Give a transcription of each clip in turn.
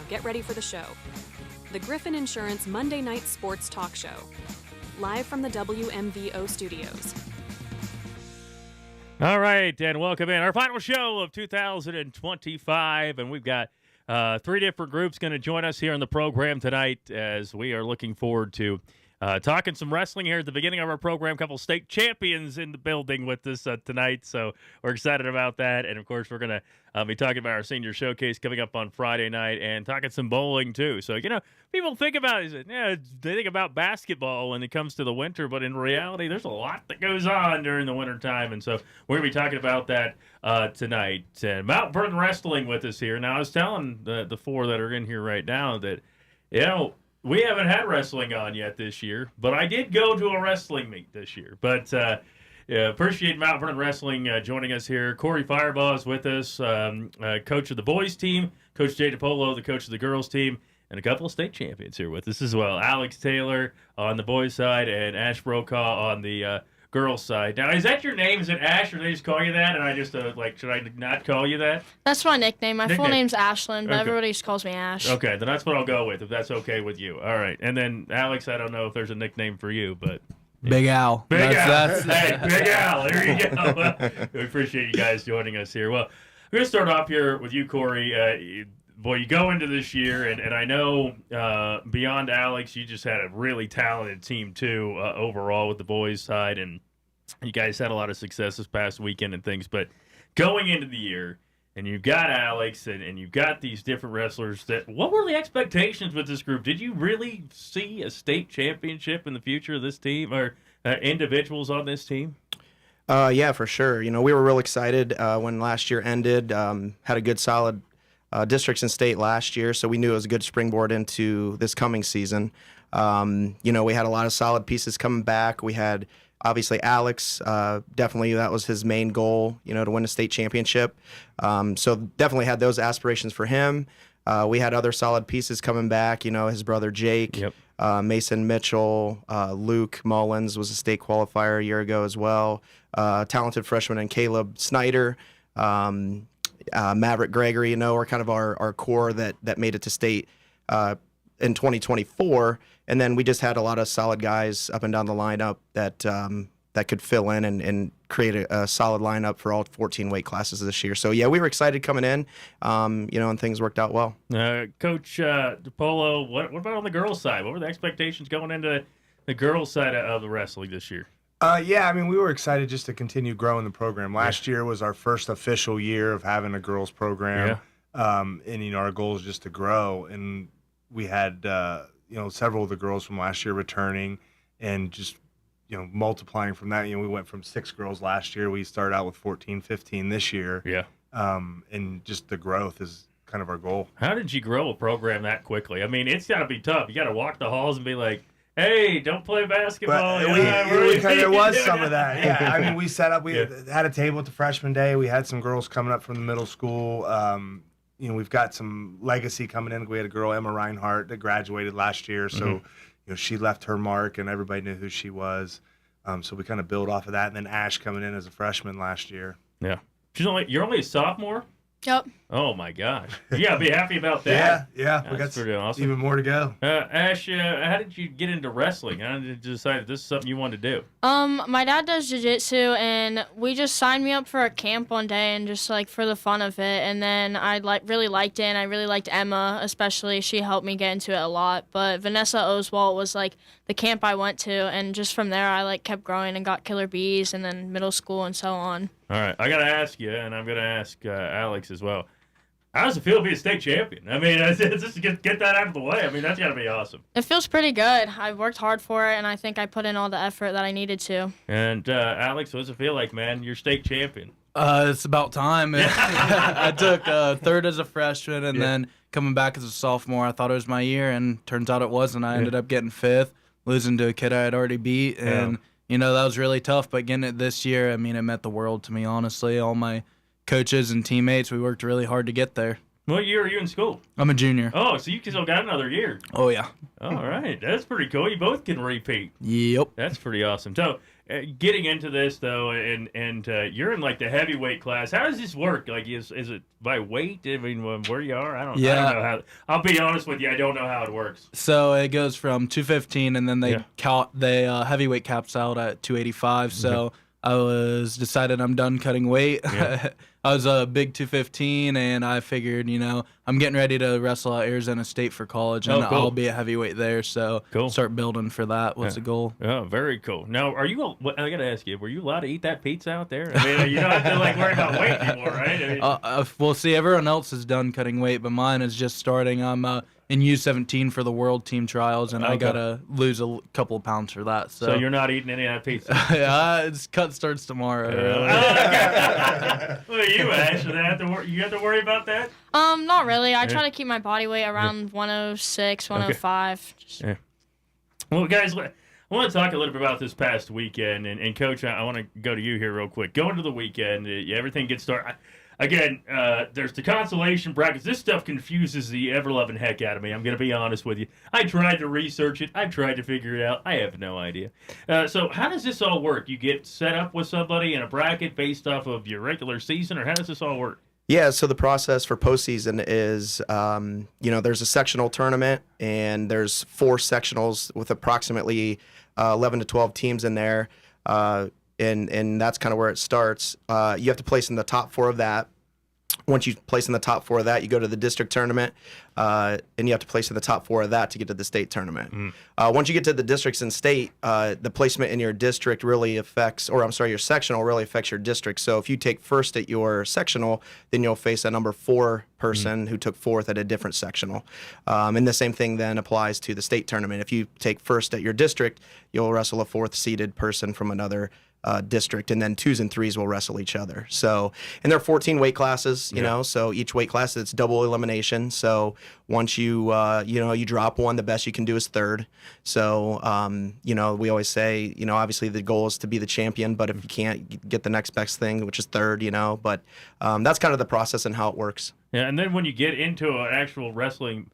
get ready for the show. The Griffin Insurance Monday Night Sports Talk Show. Live from the WMVO studios. All right, and welcome in. Our final show of 2025, and we've got three different groups going to join us here on the program tonight as we are looking forward to talking some wrestling here at the beginning of our program. A couple state champions in the building with us tonight, so we're excited about that. And, of course, we're going to be talking about our senior showcase coming up on Friday night and talking some bowling, too. So, people think about it, they think about basketball when it comes to the winter, but in reality, there's a lot that goes on during the wintertime. And so we're going to be talking about that tonight. Mount Vernon Wrestling with us here. Now, I was telling the four that are in here right now that, we haven't had wrestling on yet this year, but I did go to a wrestling meet this year. But appreciate Mount Vernon Wrestling joining us here. Corey Firebaugh is with us, coach of the boys team, Coach Jay DiPolo, the coach of the girls team, and a couple of state champions here with us as well. Alex Taylor on the boys side and Ash Brokaw on the girls side. Now, is that your name? Is it Ash, or do they just call you that? And I just, should I not call you that? That's my nickname. My full name's Ashlyn, but everybody just calls me Ash. Okay, then that's what I'll go with, if that's okay with you. All right. And then, Alex, I don't know if there's a nickname for you, but... Yeah. Big Al. Big Al. Hey, Big Al. There you go. We appreciate you guys joining us here. Well, we're going to start off here with you, Corey. You go into this year, and I know beyond Alex, you just had a really talented team, too, overall with the boys' side, and you guys had a lot of success this past weekend and things. But going into the year, and you've got Alex, and you've got these different wrestlers, what were the expectations with this group? Did you really see a state championship in the future of this team, or individuals on this team? Yeah, for sure. We were real excited when last year ended, had a good solid districts in state last year, so we knew it was a good springboard into this coming season. We had a lot of solid pieces coming back. We had, obviously, Alex, definitely that was his main goal, to win a state championship. So definitely had those aspirations for him. We had other solid pieces coming back, his brother Jake, yep. Mason Mitchell, Luke Mullins was a state qualifier a year ago as well. Talented freshman, and Caleb Snyder, Maverick Gregory, are kind of our core that made it to state in 2024. And then we just had a lot of solid guys up and down the lineup that could fill in and create a solid lineup for all 14 weight classes this year. So, yeah, we were excited coming in, and things worked out well. Coach DiPolo, what about on the girls' side? What were the expectations going into the girls' side of the wrestling this year? We were excited just to continue growing the program. Last year was our first official year of having a girls program, and our goal is just to grow. And we had several of the girls from last year returning, and just multiplying from that. We went from 6 girls last year. We started out with 14, 15 this year. Yeah. And just the growth is kind of our goal. How did you grow a program that quickly? It's got to be tough. You got to walk the halls and be like, hey, don't play basketball. There was some of that. Yeah, we set up. We had a table at the freshman day. We had some girls coming up from the middle school. We've got some legacy coming in. We had a girl, Emma Reinhardt, that graduated last year. So, she left her mark, and everybody knew who she was. So we kind of build off of that. And then Ash coming in as a freshman last year. Yeah. You're only a sophomore? Yep. Oh, my gosh. You got to be happy about that. Yeah. We got pretty awesome. Even more to go. Ash, how did you get into wrestling? How did you decide this is something you wanted to do? My dad does jiu-jitsu, and we just signed me up for a camp one day and just, for the fun of it. And then I really liked it, and I really liked Emma, especially. She helped me get into it a lot. But Vanessa Oswald was, the camp I went to, and just from there I, kept growing and got Killer Bees and then middle school and so on. All right, I got to ask you, and I'm going to ask Alex as well. How does it feel to be a state champion? Just to get that out of the way. That's got to be awesome. It feels pretty good. I worked hard for it, and I think I put in all the effort that I needed to. And Alex, what does it feel like, man? You're state champion. It's about time. I took third as a freshman, and then coming back as a sophomore, I thought it was my year, and turns out it wasn't. I ended up getting fifth, losing to a kid I had already beat, and that was really tough. But getting it this year, it meant the world to me, honestly. All my coaches and teammates, we worked really hard to get there. What year are you in school? I'm a junior. Oh, so you still got another year. Oh yeah. All right, that's pretty cool. You both can repeat. Yep. That's pretty awesome. So, getting into this though, and you're in like the heavyweight class. How does this work? Like, is it by weight? I mean, where you are? I don't know how. I'll be honest with you. I don't know how it works. So it goes from 215, and then they heavyweight caps out at 285. So I was decided I'm done cutting weight. Yeah. I was a big 215, and I figured, I'm getting ready to wrestle at Arizona State for college, and cool. I'll be a heavyweight there. So Cool. start building for that. What's the goal? Oh, very cool. Now, I got to ask you, were you allowed to eat that pizza out there? I mean, you don't have to worry about weight anymore, right? I mean, Well, see, everyone else is done cutting weight, but mine is just starting. I'm in U17 for the world team trials, and I gotta lose a couple of pounds for that. so you're not eating any of that pizza? It's cut starts tomorrow. Well, you Ash, you have to worry about that. Not really. I try to keep my body weight around 106, 105. Yeah. Well, guys, I want to talk a little bit about this past weekend, and Coach, I want to go to you here real quick. Going to the weekend, everything gets started. Again, there's the consolation brackets. This stuff confuses the ever-loving heck out of me. I'm going to be honest with you. I tried to research it. I tried to figure it out. I have no idea. So how does this all work? You get set up with somebody in a bracket based off of your regular season, or how does this all work? Yeah, so the process for postseason is, there's a sectional tournament, and there's 4 sectionals with approximately 11 to 12 teams in there. And that's kind of where it starts. You have to place in the top 4 of that. Once you place in the top 4 of that, you go to the district tournament, and you have to place in the top 4 of that to get to the state tournament. Once you get to the districts and state, the placement in your district really affects, your sectional really affects your district. So if you take first at your sectional, then you'll face a number 4 person who took 4th at a different sectional. And the same thing then applies to the state tournament. If you take first at your district, you'll wrestle a 4th seeded person from another district, and then 2s and 3s will wrestle each other. So, and there are 14 weight classes, you know, so each weight class, it's double elimination. So once you drop one, the best you can do is 3rd. So, we always say, obviously the goal is to be the champion, but if you can't, get the next best thing, which is 3rd, but that's kind of the process and how it works. Yeah, and then when you get into an actual wrestling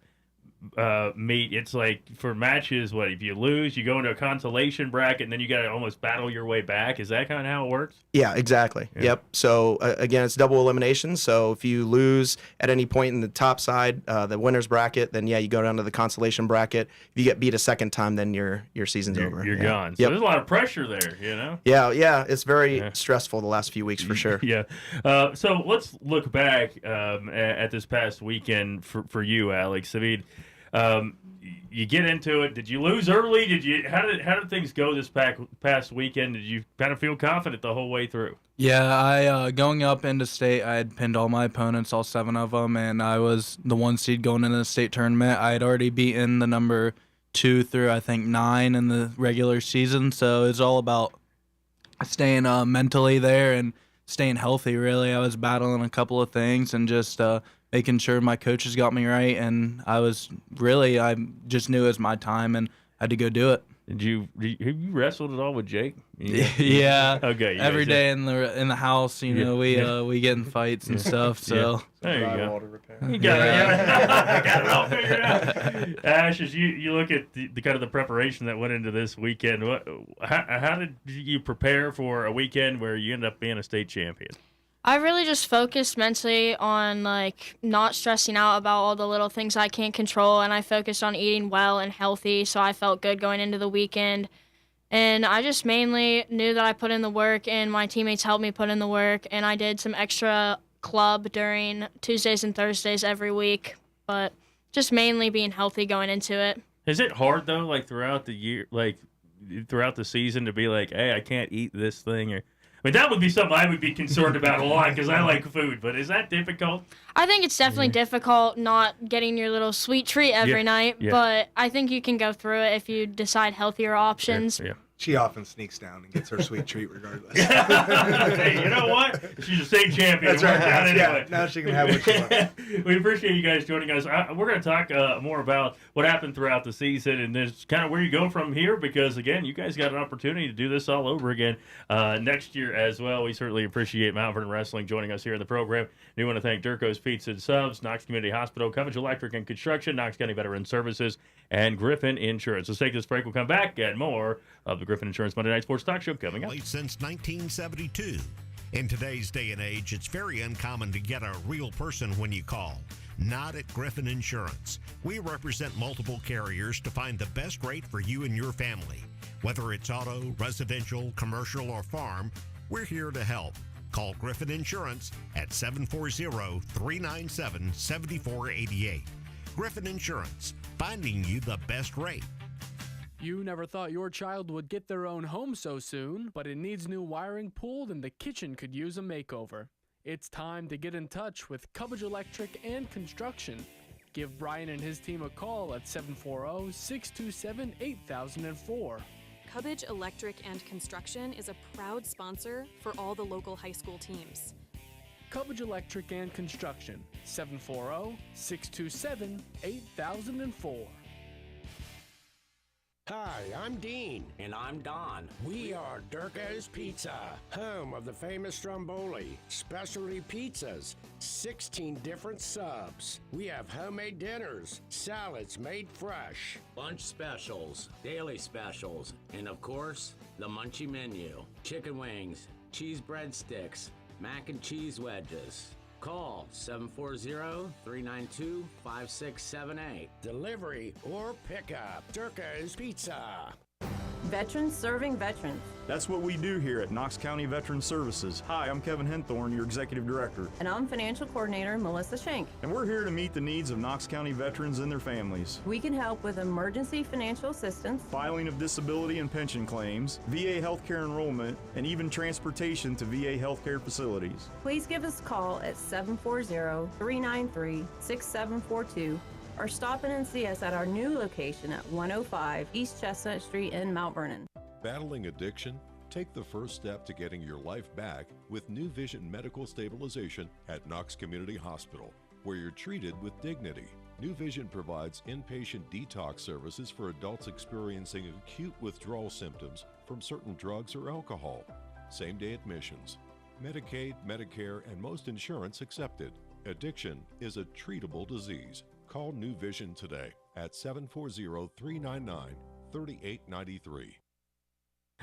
meet, it's like for matches, if you lose, you go into a consolation bracket, and then you got to almost battle your way back. Is that kind of how it works? Yeah, exactly. Yeah. Yep. So again, it's double elimination. So if you lose at any point in the top side, the winner's bracket, then you go down to the consolation bracket. If you get beat a second time, then your season's over. You're gone. So there's a lot of pressure there, Yeah. It's very stressful the last few weeks for sure. Yeah. So let's look back at this past weekend for you, Alex. I mean, you get into it. Did you lose early? How did things go this past weekend? Did you kind of feel confident the whole way through? Yeah, I going up into state, I had pinned all my opponents, all 7 of them, and I was the 1 seed going into the state tournament. I had already beaten the number 2 through I think 9 in the regular season, so it's all about staying mentally there and staying healthy. Really, I was battling a couple of things and just making sure my coaches got me right, and I just knew it was my time and I had to go do it. Have you wrestled at all with Jake? Yeah. Okay. Every day in the house, we get in fights and stuff. So there you go. You got it all figured out. Ash, as you look at the kind of the preparation that went into this weekend, how did you prepare for a weekend where you end up being a state champion? I really just focused mentally on not stressing out about all the little things I can't control, and I focused on eating well and healthy, so I felt good going into the weekend. And I just mainly knew that I put in the work, and my teammates helped me put in the work, and I did some extra club during Tuesdays and Thursdays every week, but just mainly being healthy going into it. Is it hard though, throughout the year, throughout the season, to be like, hey, I can't eat this thing, or I mean, that would be something I would be concerned about a lot because I like food, but is that difficult? I think it's definitely difficult not getting your little sweet treat every night, but I think you can go through it if you decide healthier options. Yeah. She often sneaks down and gets her sweet treat regardless. Hey, you know what? She's a state champion. That's right. Anyway. Now she can have what she wants. We appreciate you guys joining us. We're going to talk more about what happened throughout the season and just kind of where you go from here because, again, you guys got an opportunity to do this all over again next year as well. We certainly appreciate Mount Vernon Wrestling joining us here in the program. We want to thank Durko's Pizza and Subs, Knox Community Hospital, Coventry Electric and Construction, Knox County Veteran Services, and Griffin Insurance. Let's take this break. We'll come back and more of the Griffin Insurance Monday Night Sports Talk Show coming up. Since 1972. In today's day and age, it's very uncommon to get a real person when you call. Not at Griffin Insurance. We represent multiple carriers to find the best rate for you and your family. Whether it's auto, residential, commercial, or farm, we're here to help. Call Griffin Insurance at 740-397-7488. Griffin Insurance, finding you the best rate. You never thought your child would get their own home so soon, but it needs new wiring pulled and the kitchen could use a makeover. It's time to get in touch with Cubbage Electric and Construction. Give Brian and his team a call at 740-627-8004. Cubbage Electric and Construction is a proud sponsor for all the local high school teams. Cubbage Electric and Construction, 740-627-8004. Hi, I'm Dean. And I'm Don. We are Durko's Pizza, home of the famous Stromboli, specialty pizzas, 16 different subs. We have homemade dinners, salads made fresh, Lunch specials, daily specials, and of course, the Munchie menu. Chicken wings, cheese breadsticks, mac and cheese wedges. Call 740-392-5678. delivery or pickup. Durko's Pizza. Veterans serving veterans. That's what we do here at Knox County Veteran Services. Hi, I'm Kevin Henthorne, your Executive Director. And I'm Financial Coordinator Melissa Schenk. And we're here to meet the needs of Knox County veterans and their families. We can help with emergency financial assistance, Filing of disability and pension claims, VA healthcare enrollment, and even transportation to VA healthcare facilities. Please give us a call at 740-393-6742 or stop in and see us at our new location at 105 East Chestnut Street in Mount Vernon. Battling addiction? Take the first step to getting your life back with New Vision Medical Stabilization at Knox Community Hospital, where you're treated with dignity. New Vision provides inpatient detox services for adults experiencing acute withdrawal symptoms from certain drugs or alcohol. Same-day admissions. Medicaid, Medicare, and most insurance accepted. Addiction is a treatable disease. Call New Vision today at 740-399-3893.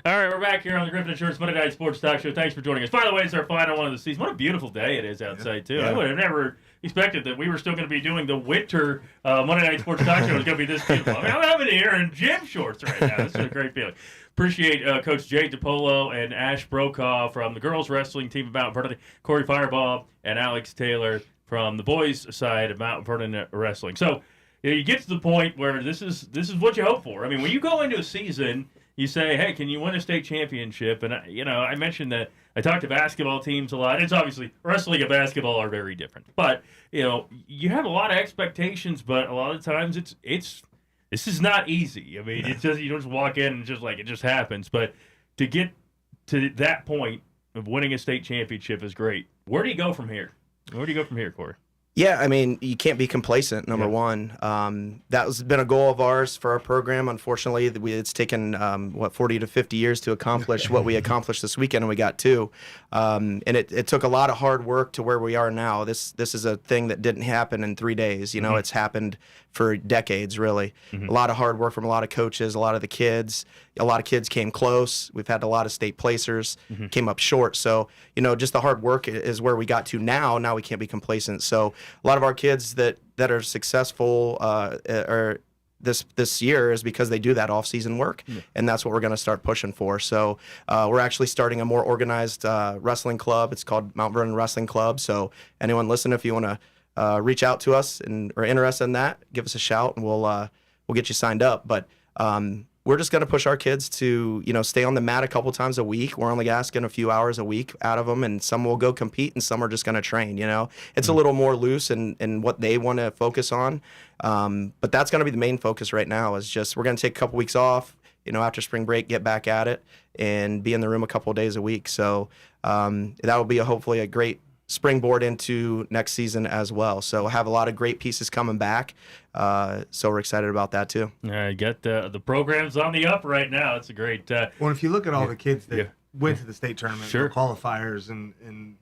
All right, we're back here on the Griffin Insurance Monday Night Sports Talk Show. Thanks for joining us. By the way, it's our final one of the season. What a beautiful day it is outside, too. Yeah. I would have never expected that we were still going to be doing the winter Monday Night Sports Talk Show. It was going to be this beautiful. I mean, I'm having here in gym shorts right now. This is a great feeling. Appreciate Coach Jay DiPolo and Ash Brokaw from the girls wrestling team of Mount Vernon, Corey Fireball, and Alex Taylor from the boys' side of Mount Vernon Wrestling. So you get to the point where this is what you hope for. I mean, when you go into a season, you say, hey, can you win a state championship? And, I mentioned that I talk to basketball teams a lot. It's obviously wrestling and basketball are very different. But, you have a lot of expectations, but a lot of times this is not easy. I mean, it's just, you don't just walk in and just it just happens. But to get to that point of winning a state championship is great. Where do you go from here? Where do you go from here, Corey? Yeah, I mean, you can't be complacent, number one. That has been a goal of ours for our program. Unfortunately, it's taken, 40 to 50 years to accomplish what we accomplished this weekend, and we got two. And it took a lot of hard work to where we are now. This is a thing that didn't happen in 3 days. It's happened for decades, really. A lot of hard work from a lot of coaches, a lot of the kids. A lot of kids came close. We've had a lot of state placers, came up short. So, just the hard work is where we got to now. Now we can't be complacent. So a lot of our kids that are successful this year is because they do that off-season work, and that's what we're going to start pushing for. So we're actually starting a more organized wrestling club. It's called Mount Vernon Wrestling Club. So anyone listening, if you want to reach out to us and are interested in that, give us a shout, and we'll get you signed up. But we're just going to push our kids to, stay on the mat a couple times a week. We're only asking a few hours a week out of them, and some will go compete, and some are just going to train, It's a little more loose in what they want to focus on. But that's going to be the main focus right now is just we're going to take a couple weeks off, after spring break, get back at it and be in the room a couple of days a week. So that will be hopefully a great springboard into next season as well. So have a lot of great pieces coming back. So we're excited about that too. Get the program's on the up right now. It's a great. Well, if you look at all the kids that went to the state tournament, Sure. the qualifiers, and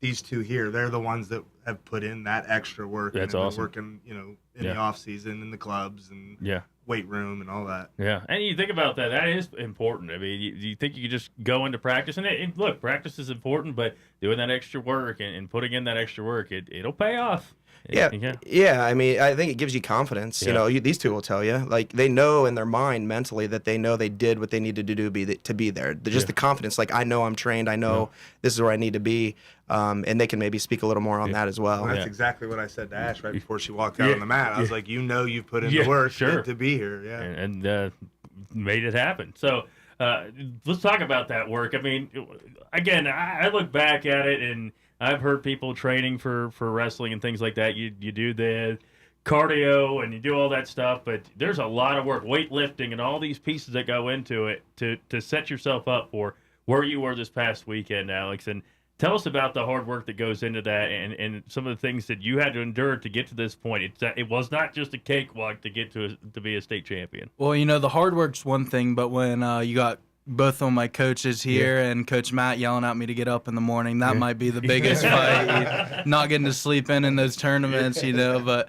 these two here, they're the ones that have put in that extra work. That's and awesome. Working, in the off season, in the clubs, and weight room, and all that. Yeah, and you think about that. That is important. I mean, you think you could just go into practice, and look, practice is important, but doing that extra work and putting in that extra work, it'll pay off. Yeah. I mean, I think it gives you confidence. Yeah. These two will tell you, like, they know in their mind mentally that they know they did what they needed to do to be there. Just the confidence, like, I know I'm trained. I know this is where I need to be. And they can maybe speak a little more on that as well. That's exactly what I said to Ash right before she walked out on the mat. I was like, you've put in the work to be here. Yeah. And made it happen. So let's talk about that work. I mean, again, I look back at it, and I've heard people training for wrestling and things like that. You do the cardio and you do all that stuff, but there's a lot of work, weightlifting and all these pieces that go into it to set yourself up for where you were this past weekend, Alex. And tell us about the hard work that goes into that and some of the things that you had to endure to get to this point. It was not just a cakewalk to get to be a state champion. Well, the hard work's one thing, but when you got both of my coaches here and Coach Matt yelling at me to get up in the morning, that might be the biggest fight. Not getting to sleep in those tournaments, But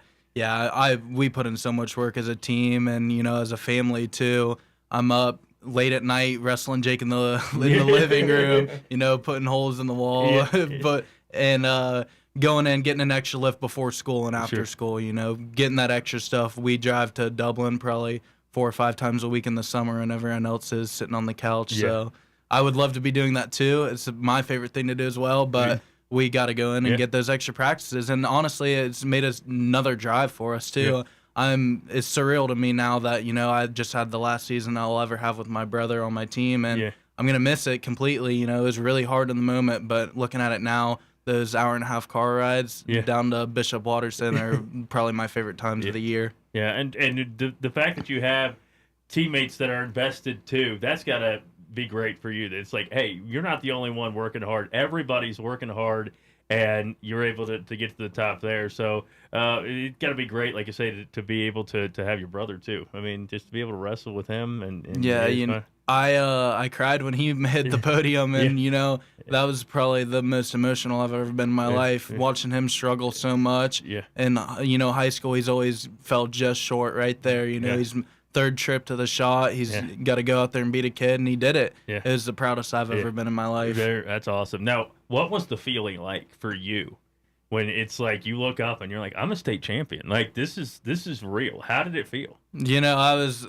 we put in so much work as a team and as a family too. I'm up late at night wrestling Jake in the living room, putting holes in the wall, going in, getting an extra lift before school and after school, getting that extra stuff. We drive to Dublin probably 4 or 5 times a week in the summer, and everyone else is sitting on the couch. So I would love to be doing that too. It's my favorite thing to do as well, but we got to go in and get those extra practices. And honestly, it's made us another drive for us too. It's surreal to me now that, I just had the last season I'll ever have with my brother on my team, and I'm going to miss it completely. It was really hard in the moment, but looking at it now, those hour-and-a-half car rides down to Bishop Watterson are probably my favorite times of the year. Yeah, and the fact that you have teammates that are invested too, that's got to be great for you. It's like, hey, you're not the only one working hard. Everybody's working hard, and you're able to get to the top there. So it's got to be great, like you say, to be able to have your brother too. I mean, just to be able to wrestle with him. I cried when he hit the podium, and that was probably the most emotional I've ever been in my life, watching him struggle so much. And high school, he's always fell just short right there. He's third trip to the shot. He's got to go out there and beat a kid, and he did it. It was the proudest I've ever been in my life. That's awesome. Now, what was the feeling like for you when it's like you look up and you're like, I'm a state champion? Like, this is real. How did it feel? I was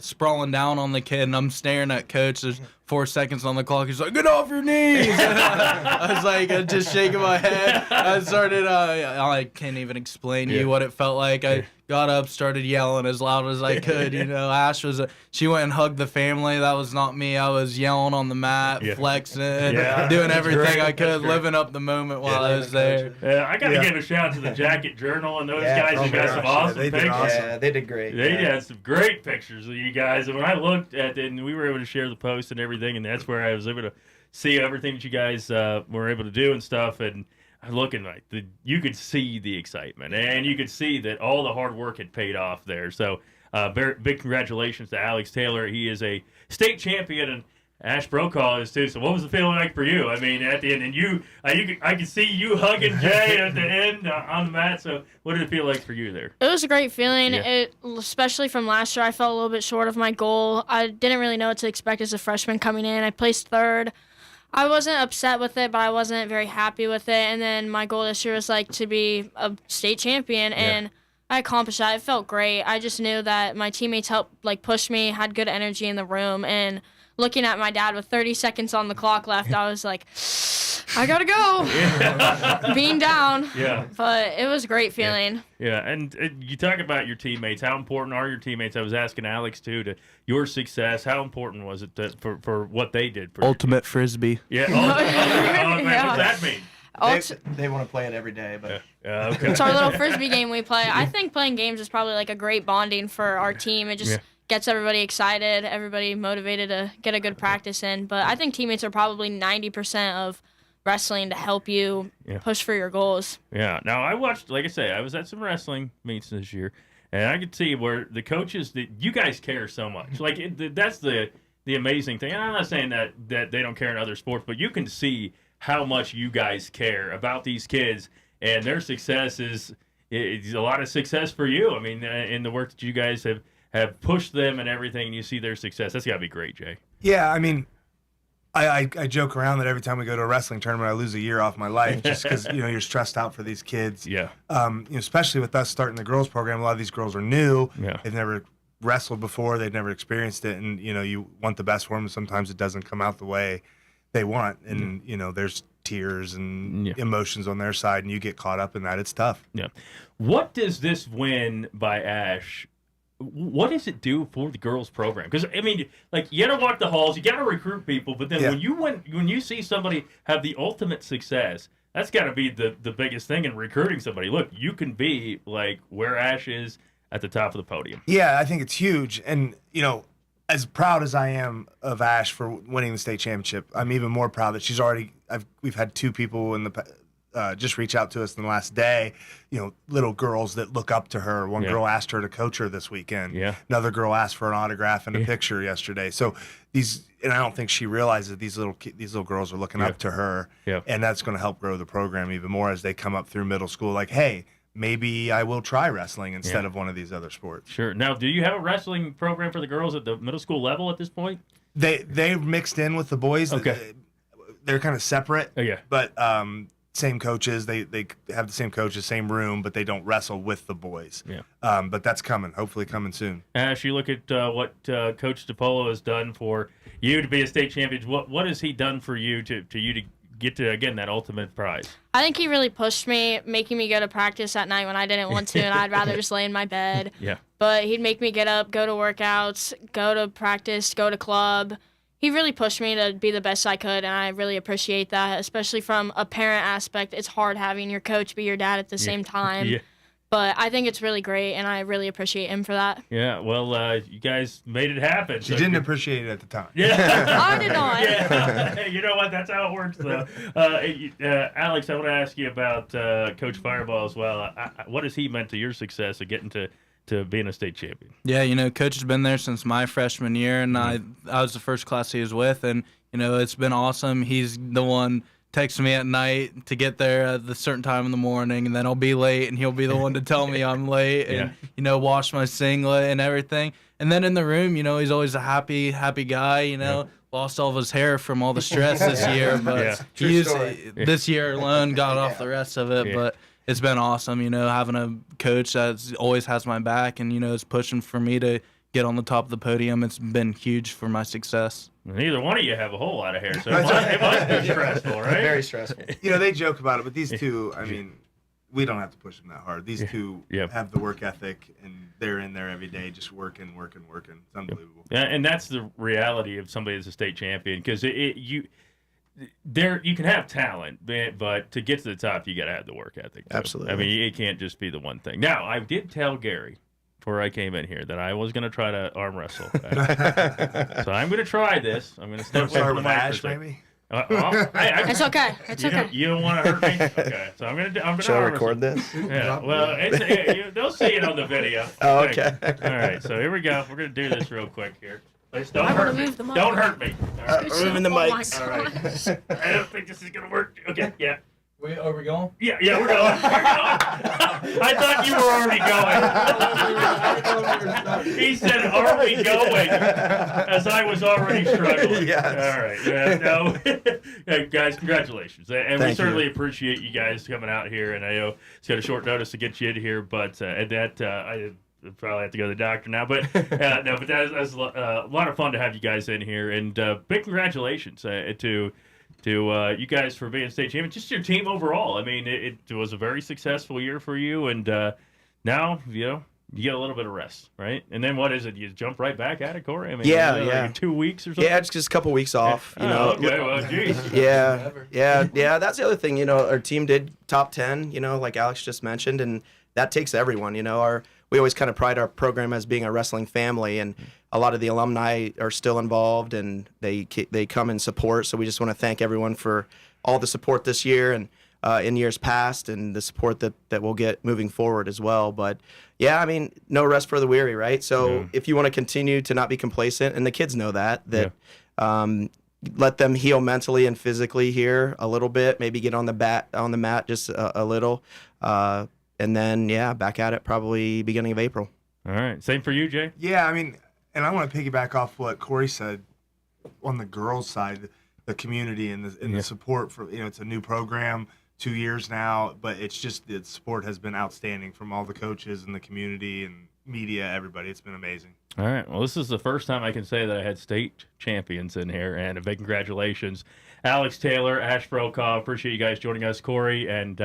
sprawling down on the kid, and I'm staring at Coach. There's 4 seconds on the clock. He's like, get off your knees. I was like, just shaking my head. I started, I can't even explain to you what it felt like. I got up, started yelling as loud as I could. Ash she went and hugged the family. That was not me. I was yelling on the mat, flexing, doing everything I could, living up the moment while I was there. I got to give a shout out to the Jacket Journal and those guys who got some awesome pictures. Yeah, they did great. They had some great pictures of you guys. And when I looked at it, and we were able to share the post and everything, and that's where I was able to see everything that you guys were able to do and stuff. And looking like you could see the excitement, and you could see that all the hard work had paid off there. So very big congratulations to Alex Taylor. He is a state champion, and Ash Brokaw is too. So what was the feeling like for you? I mean, at the end, and I could see you hugging Jay at the end on the mat. So what did it feel like for you there? It was a great feeling, especially from last year. I fell a little bit short of my goal. I didn't really know what to expect as a freshman coming in. I placed third. I wasn't upset with it, but I wasn't very happy with it. And then my goal this year was to be a state champion, and I accomplished that. It felt great. I just knew that my teammates helped push me, had good energy in the room, and looking at my dad with 30 seconds on the clock left, I was like, I gotta go. Being down. But it was a great feeling. And you talk about your teammates. How important are your teammates? I was asking Alex too, to your success. How important was it for what they did for Ultimate Frisbee. What does that mean? They want to play it every day, but it's our little Frisbee game we play. I think playing games is probably a great bonding for our team. It just gets everybody excited, everybody motivated to get a good practice in. But I think teammates are probably 90% of wrestling to help you push for your goals. Yeah. Now, I watched, like I say, I was at some wrestling meets this year, and I could see where the coaches, that you guys care so much. Like, that's the amazing thing. And I'm not saying that they don't care in other sports, but you can see how much you guys care about these kids, and their success is a lot of success for you. I mean, in the work that you guys have pushed them and everything, and you see their success. That's got to be great, Jay. Yeah, I mean, I joke around that every time we go to a wrestling tournament, I lose a year off my life just because you're stressed out for these kids. Yeah. Especially with us starting the girls program, a lot of these girls are new. Yeah. They've never wrestled before. They've never experienced it, and you want the best for them. Sometimes it doesn't come out the way they want, and there's tears and emotions on their side, and you get caught up in that. It's tough. Yeah. What does this win by Ash? What does it do for the girls' program? Because I mean, like, you got to walk the halls, you got to recruit people, but then when you see somebody have the ultimate success, that's got to be the biggest thing in recruiting somebody. Look, you can be like where Ash is at the top of the podium. Yeah, I think it's huge, and as proud as I am of Ash for winning the state championship, I'm even more proud that she's already. We've had 2 people in the. Just reach out to us in the last day, little girls that look up to her. One girl asked her to coach her this weekend. Yeah. Another girl asked for an autograph and a picture yesterday. So and I don't think she realizes these little girls are looking up to her. Yeah. And that's going to help grow the program even more as they come up through middle school. Like, hey, maybe I will try wrestling instead of one of these other sports. Sure. Now, do you have a wrestling program for the girls at the middle school level at this point? They're mixed in with the boys. Okay. They're kind of separate. Oh, yeah. But same coaches. They have the same coaches, same room, but they don't wrestle with the boys. Yeah. But that's coming. Hopefully coming soon. Ash, you look at what Coach DiPolo has done for you to be a state champion. What has he done for you to get to, again, that ultimate prize? I think he really pushed me, making me go to practice at night when I didn't want to, and I'd rather just lay in my bed. Yeah. But he'd make me get up, go to workouts, go to practice, go to club. He really pushed me to be the best I could, and I really appreciate that, especially from a parent aspect. It's hard having your coach be your dad at the same time. Yeah. But I think it's really great, and I really appreciate him for that. Yeah, well, you guys made it happen. She didn't appreciate it at the time. Yeah. I did not. Yeah. You know what? That's how it works, though. Alex, I want to ask you about Coach Fireball as well. What has he meant to your success of getting to being a state champion? Yeah, Coach has been there since my freshman year, and I was the first class he was with, and, it's been awesome. He's the one texting me at night to get there at a certain time in the morning, and then I'll be late, and he'll be the one to tell me I'm late and, wash my singlet and everything. And then in the room, he's always a happy guy, lost all of his hair from all the stress this year, but this year alone got off the rest of it, but it's been awesome, having a coach that always has my back and, is pushing for me to get on the top of the podium. It's been huge for my success. Neither one of you have a whole lot of hair, so it must be stressful, right? Very stressful. They joke about it, but these 2, I mean, we don't have to push them that hard. These 2 have the work ethic, and they're in there every day just working. It's unbelievable. Yeah, and that's the reality of somebody that's a state champion, because you can have talent, but to get to the top, you got to have the work ethic, too. Absolutely. I mean, it can't just be the one thing. Now, I did tell Gary before I came in here that I was going to try to arm wrestle. So I'm going to try this. I'm going to step away from the mic Ash, for a second. maybe. It's okay. It's okay. You don't want to hurt me? Okay. So I'm going to Shall I record this? Yeah. Well, they'll see it on the video. Oh, okay. All right. So here we go. We're going to do this real quick here. Please don't I hurt wanna me. move the mic. Don't hurt me. All right. We're moving the mics. All right. I don't think this is going to work. Okay. Yeah. Are we going? Yeah, we're going. I thought you were already going. He said, "Are we going?" As I was already struggling. Yes. All right. Yeah, no. Hey, guys, congratulations, and we Thank certainly you. appreciate you guys coming out here. And I know it's got a short notice to get you in here, but I probably have to go to the doctor now. But no, but that's a lot of fun to have you guys in here, and big congratulations to you guys for being state champion, just your team overall. I mean, it was a very successful year for you, and now, you get a little bit of rest, right? And then what is it? You jump right back at it, Corey? I mean, like 2 weeks or something? Yeah, it's just a couple weeks off, Okay, well, geez. Yeah, that's the other thing, our team did top 10, like Alex just mentioned, and that takes everyone, we always kind of pride our program as being a wrestling family, and a lot of the alumni are still involved, and they come and support. So we just want to thank everyone for all the support this year and in years past, and the support that we'll get moving forward as well. But yeah, I mean, no rest for the weary, right? So if you want to continue to not be complacent, and the kids know that let them heal mentally and physically here a little bit, maybe get on the mat just a little, and then back at it probably beginning of April. All right, same for you, Jay. Yeah, I mean, and I want to piggyback off what Corey said on the girls' side, the community and the support for, it's a new program, 2 years now, but it's just the support has been outstanding from all the coaches and the community and media, everybody. It's been amazing. All right. Well, this is the first time I can say that I had state champions in here, and a big congratulations. Alex Taylor, Ash Brokaw, appreciate you guys joining us. Corey and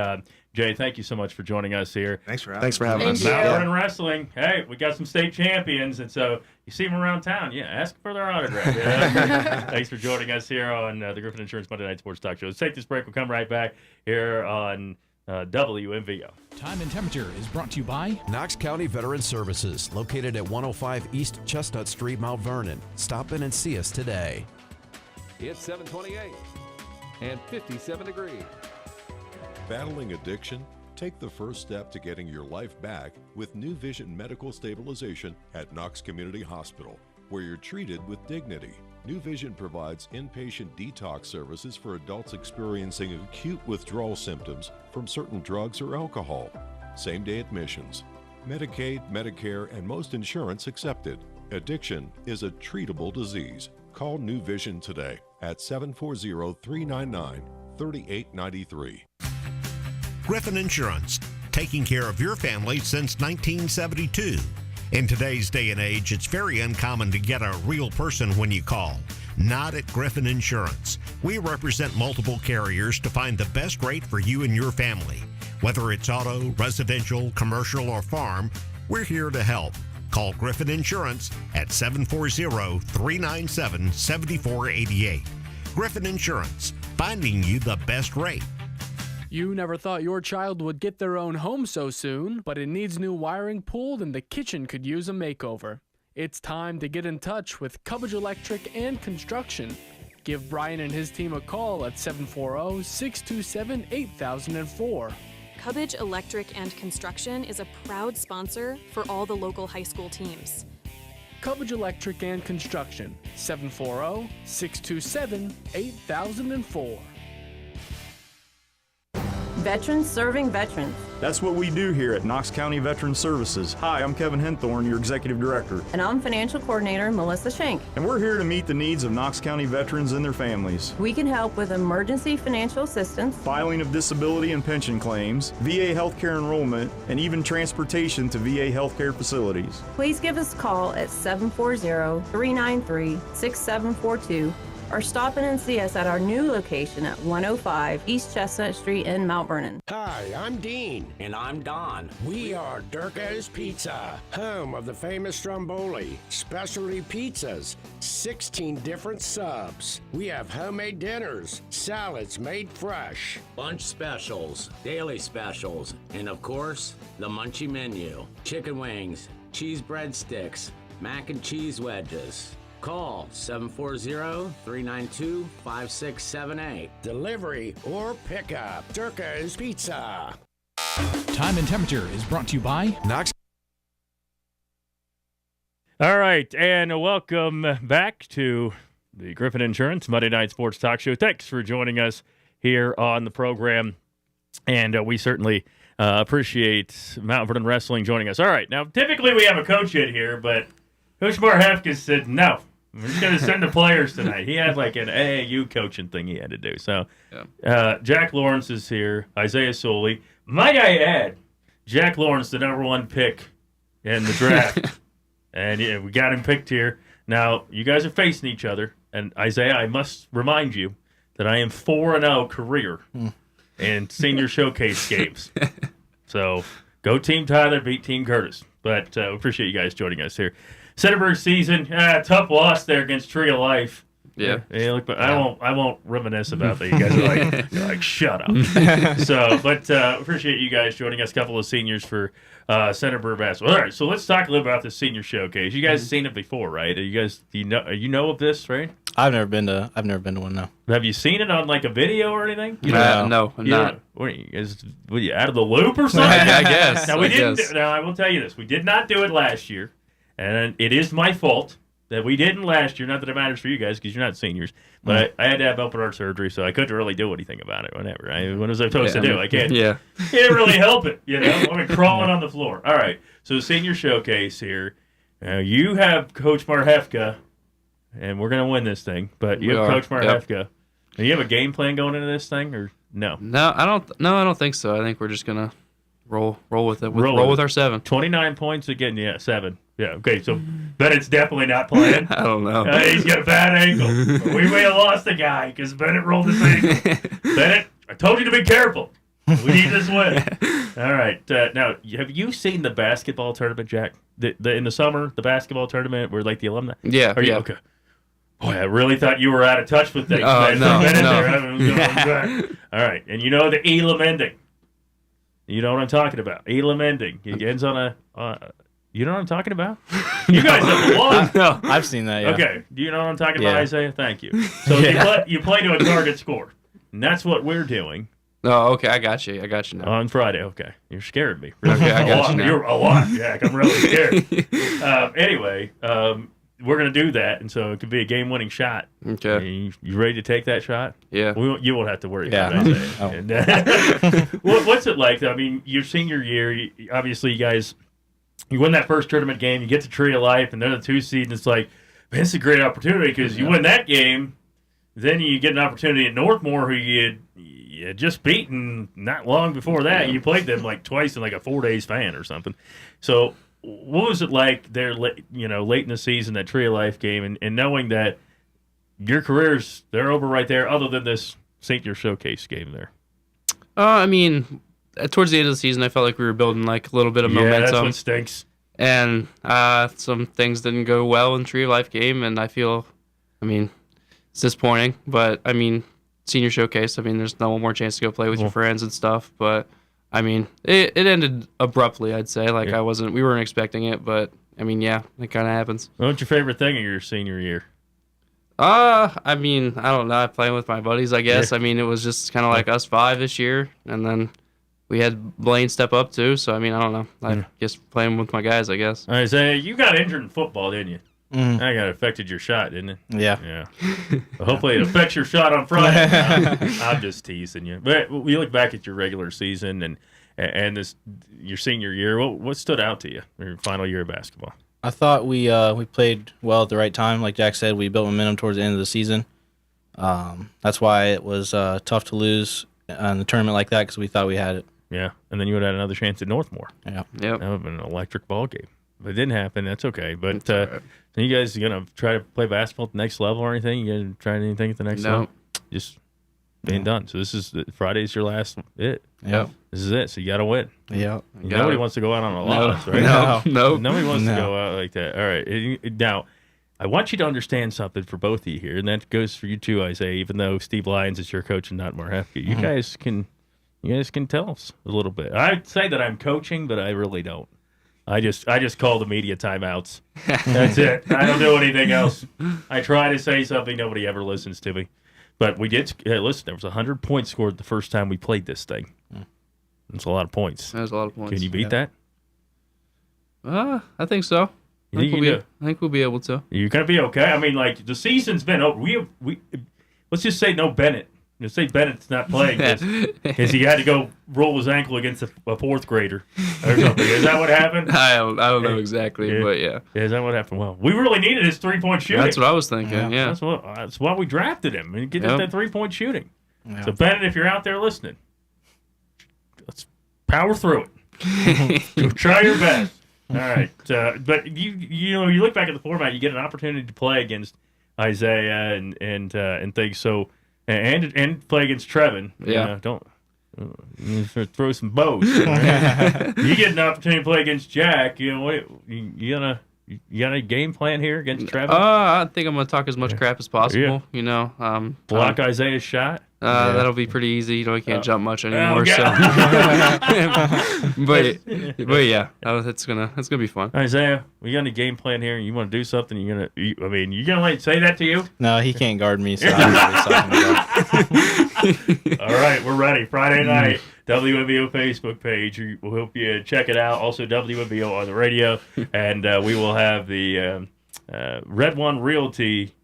Jay, thank you so much for joining us here. Thanks for having us. Mount Vernon Wrestling. Hey, we got some state champions, and so you see them around town. Yeah, ask for their autograph. Yeah. Thanks for joining us here on the Griffin Insurance Monday Night Sports Talk Show. Let's take this break. We'll come right back here on WMVO. Time and Temperature is brought to you by Knox County Veteran Services, located at 105 East Chestnut Street, Mount Vernon. Stop in and see us today. It's 7:28 and 57 degrees. Battling addiction? Take the first step to getting your life back with New Vision Medical Stabilization at Knox Community Hospital, where you're treated with dignity. New Vision provides inpatient detox services for adults experiencing acute withdrawal symptoms from certain drugs or alcohol. Same-day admissions. Medicaid, Medicare, and most insurance accepted. Addiction is a treatable disease. Call New Vision today at 740-399-3893. Griffin Insurance, taking care of your family since 1972. In today's day and age, it's very uncommon to get a real person when you call. Not at Griffin Insurance. We represent multiple carriers to find the best rate for you and your family. Whether it's auto, residential, commercial, or farm, we're here to help. Call Griffin Insurance at 740-397-7488. Griffin Insurance, finding you the best rate. You never thought your child would get their own home so soon, but it needs new wiring pulled and the kitchen could use a makeover. It's time to get in touch with Cubbage Electric and Construction. Give Brian and his team a call at 740-627-8004. Cubbage Electric and Construction is a proud sponsor for all the local high school teams. Cubbage Electric and Construction, 740-627-8004. Veterans serving veterans. That's what we do here at Knox County Veteran Services. Hi, I'm Kevin Henthorne, your Executive Director. And I'm Financial Coordinator Melissa Schenk. And we're here to meet the needs of Knox County veterans and their families. We can help with emergency financial assistance, filing of disability and pension claims, VA healthcare enrollment, and even transportation to VA healthcare facilities. Please give us a call at 740-393-6742 or stop in and see us at our new location at 105 East Chestnut Street in Mount Vernon. Hi, I'm Dean. And I'm Don. We are Durko's Pizza, home of the famous Stromboli, specialty pizzas, 16 different subs. We have homemade dinners, salads made fresh, Lunch specials, daily specials, and of course, the Munchie Menu. Chicken wings, cheese breadsticks, mac and cheese wedges. Call 740-392-5678. Delivery or pickup. Durko's Pizza. Time and Temperature is brought to you by Knox. All right, and welcome back to the Griffin Insurance Monday Night Sports Talk Show. Thanks for joining us here on the program, and we certainly appreciate Mount Vernon Wrestling joining us. All right, now typically we have a coach in here, but Coach Barhefka said no. We're just going to send the players tonight. He had like an AAU coaching thing he had to do. So Jack Lawrence is here, Isaiah Soley. Might I add, Jack Lawrence, the number one pick in the draft. And yeah, we got him picked here. Now, you guys are facing each other. And Isaiah, I must remind you that I am 4-0 career in senior showcase games. So go Team Tyler, beat Team Curtis. But appreciate you guys joining us here. Centerburg season, tough loss there against Tree of Life. Yeah. Look, but I won't reminisce about that. You guys are you're like, shut up. So, but appreciate you guys joining us. A couple of seniors for Center Burr basketball. All right, so let's talk a little about the senior showcase. You guys have seen it before, right? You guys, you know of this, right? I've never been to one. No. Have you seen it on like a video or anything? No, I'm not. What are you out of the loop or something? I guess. Now we didn't. Now I will tell you this: we did not do it last year, and it is my fault that we didn't last year. Not that it matters for you guys because you're not seniors, but I had to have open heart surgery, so I couldn't really do anything about it. Whatever. What was I supposed to do? I can't. Yeah. Can't really help it. I'm crawling on the floor. All right. So senior showcase here. You have Coach Marhefka. And we're gonna win this thing, but you have Coach Marhefka. Do you have a game plan going into this thing, or no? No, I don't think so. I think we're just gonna roll with it. Roll with our 7. 29 points again. Yeah, 7. Yeah. Okay. So Bennett's definitely not playing. I don't know. He's got a bad ankle. We may have lost the guy because Bennett rolled his ankle. Bennett, I told you to be careful. We need this win. All right. Now, have you seen the basketball tournament, Jack? In the summer, the basketball tournament where like the alumni. Yeah. Are you okay? Boy, I really thought you were out of touch with things. No. All right. And you know the Elam ending. You know what I'm talking about. Elam ending. It ends on a... you know what I'm talking about? You guys have won. No, I've seen that, yeah. Okay. Do you know what I'm talking about, Isaiah? Thank you. So you play to a target score. And that's what we're doing. Oh, okay. I got you now. On Friday. Okay. You're scaring me. Okay, I got you now. You're a lot, Jack. I'm really scared. Anyway, we're going to do that, and so it could be a game-winning shot. Okay. You ready to take that shot? Yeah. You won't have to worry about it. And, what's it like, though? I mean, your senior year, obviously, you guys, you win that first tournament game, you get to Tree of Life, and they're the 2 seed, and it's like, man, it's a great opportunity because you win that game, then you get an opportunity at Northmore, who you had just beaten not long before that. You played them like twice in like a 4-day span or something. So what was it like there, late in the season, that Tree of Life game, and knowing that your careers, they're over right there, other than this senior showcase game there? I mean, towards the end of the season, I felt like we were building like a little bit of momentum. Yeah, that's what stinks. And some things didn't go well in Tree of Life game, and it's disappointing. But, I mean, senior showcase, there's no one more chance to go play with your friends and stuff. But, it ended abruptly, I'd say. Like, we weren't expecting it, but, it kind of happens. What's your favorite thing of your senior year? I don't know. Playing with my buddies, I guess. Yeah. It was just kind of like us 5 this year, and then we had Blaine step up too. So, I don't know. I guess playing with my guys, I guess. All right, so you got injured in football, didn't you? Mm. That got affected your shot, didn't it? Yeah. Well, hopefully it affects your shot on Friday. I'm just teasing you. But we look back at your regular season and your senior year. What stood out to you in your final year of basketball? I thought we played well at the right time. Like Jack said, we built momentum towards the end of the season. That's why it was tough to lose in the tournament like that, because we thought we had it. Yeah, and then you would have had another chance at Northmore. Yeah. That would have been an electric ball game. But it didn't happen. That's okay. But are you guys going to try to play basketball at the next level or anything? You guys try anything at the next level? Just being done. So Friday's your last hit. Yeah. This is it. So you got to win. Yeah. Nobody wants to go out on a loss, right? No. Nobody wants to go out like that. All right. Now, I want you to understand something for both of you here, and that goes for you too, Isaiah, even though Steve Lyons is your coach and not Marhefka. You guys can tell us a little bit. I'd say that I'm coaching, but I really don't. I just call the media timeouts. That's it. I don't do anything else. I try to say something. Nobody ever listens to me. But we did. Listen, there was 100 points scored the first time we played this thing. That's a lot of points. That's a lot of points. Can you beat that? I think so. I think we'll be able to. You're gonna be okay. The season's been over. We let's just say no Bennett. Let's say Bennett's not playing because he had to go roll his ankle against a fourth grader or something. Is that what happened? I don't know exactly, but yeah. Is that what happened? Well, we really needed his 3-point shooting. That's what I was thinking. Yeah. That's why we drafted him and get that 3-point shooting. Yeah. So Bennett, if you're out there listening, let's power through it. Try your best. All right, but you look back at the format, you get an opportunity to play against Isaiah and things. So and play against Trevin. Yeah, don't throw some bows. Right? You get an opportunity to play against Jack. You you got any game plan here against Trevor? I think I'm gonna talk as much crap as possible. You know, block Isaiah's shot. That'll be pretty easy. You know, he can't jump much anymore. Okay. So, but yeah, it's gonna be fun. Isaiah, we got any game plan here? You want to do something? You gonna let say that to you? No, he can't guard me. So I don't know what he's talking about. All right, we're ready. Friday night, WMVO Facebook page. We hope you check it out. Also, WMVO on the radio, and we will have the Red One Realty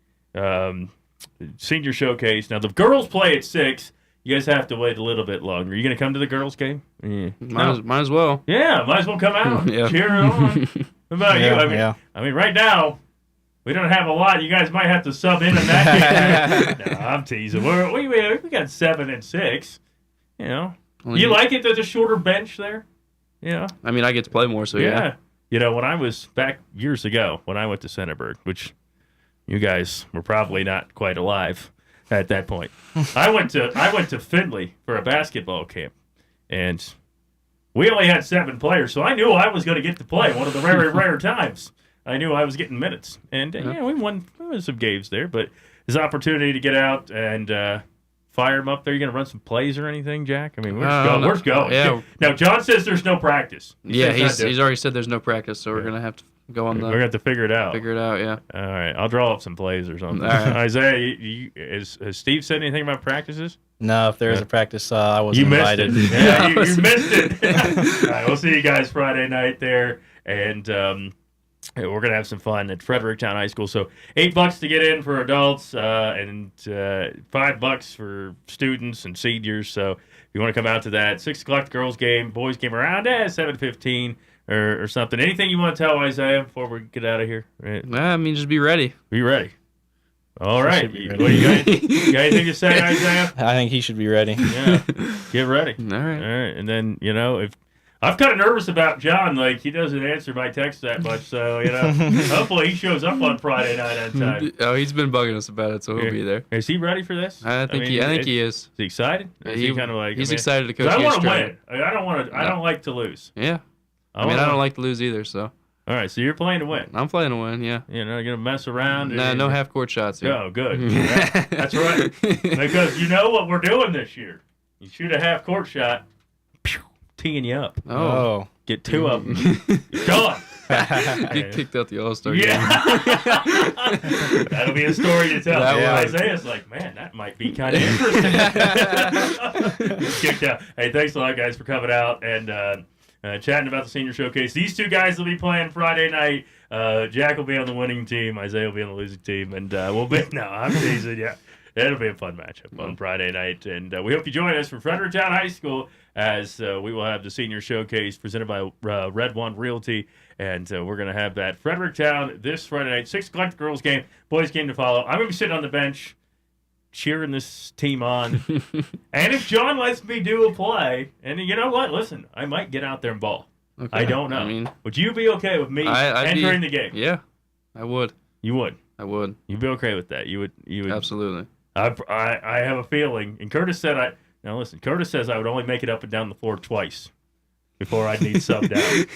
Senior Showcase. Now, the girls play at 6. You guys have to wait a little bit longer. Are you going to come to the girls' game? Yeah. Might as well. Yeah, might as well come out. Yeah. Cheer it on. What about you? I mean, right now, we don't have a lot. You guys might have to sub in on that game. No, I'm teasing. We got 7 and 6. You know. You like it? There's a shorter bench there? Yeah. I mean, I get to play more, so yeah. You know, when I was back years ago, when I went to Centerburg, which you guys were probably not quite alive at that point. I went to Findlay for a basketball camp, and we only had 7 players, so I knew I was going to get to play one of the very rare times. I knew I was getting minutes, and we won some games there. But there's an opportunity to get out and fire them up there. You going to run some plays or anything, Jack? I mean, where's going? Yeah. Now John says there's no practice. He's already said there's no practice, so we're gonna have to go on the. We're gonna have to figure it out. Yeah. All right, I'll draw up some plays or something. All right. Isaiah, has Steve said anything about practices? No, if there is a practice, I wasn't missed invited. It. Yeah, you missed it. All right, we'll see you guys Friday night there, and we're gonna have some fun at Fredericktown High School. So $8 to get in for adults, and $5 for students and seniors. So if you want to come out to that, 6 o'clock the girls' game, boys' game around 7:15 or something. Anything you want to tell Isaiah before we get out of here? Right. I mean, just be ready. Be ready. All right. You got anything to say, Isaiah? I think he should be ready. Yeah. Get ready. All right. And then, if I'm kind of nervous about John, like he doesn't answer my text that much, so hopefully he shows up on Friday night on time. Oh, he's been bugging us about it, so he'll be there. Is he ready for this? I think he is. Is he excited? Is he kind of like he's excited to coach? I want to win. I don't want to. I don't like to lose. Yeah. I don't like to lose either. So. All right, so you're playing to win. I'm playing to win. Yeah. You're not gonna mess around. No half court shots. Yeah. Oh, good. That's right. Because you know what we're doing this year. You shoot a half court shot, teeing you up. Oh. Get 2 of them. You're gone. Get kicked out the All-Star game. That'll be a story to tell. Isaiah's like, man, that might be kind of interesting. Kicked out. Hey, thanks a lot, guys, for coming out and chatting about the Senior Showcase. These 2 guys will be playing Friday night. Jack will be on the winning team. Isaiah will be on the losing team. And I'm teasing you. It'll be a fun matchup on Friday night. And we hope you join us for Fredericktown High School as we will have the Senior Showcase presented by Red One Realty. And we're going to have that Fredericktown this Friday night, 6 o'clock, the girls' game, boys' game to follow. I'm going to be sitting on the bench cheering this team on. And if John lets me do a play, and you know what? Listen, I might get out there and ball. Okay. I don't know. I mean, would you be okay with me entering the game? Yeah, I would. You would? I would. You'd be okay with that? You would? Absolutely. I have a feeling, and Curtis said Curtis says I would only make it up and down the floor twice before I'd need subbed out.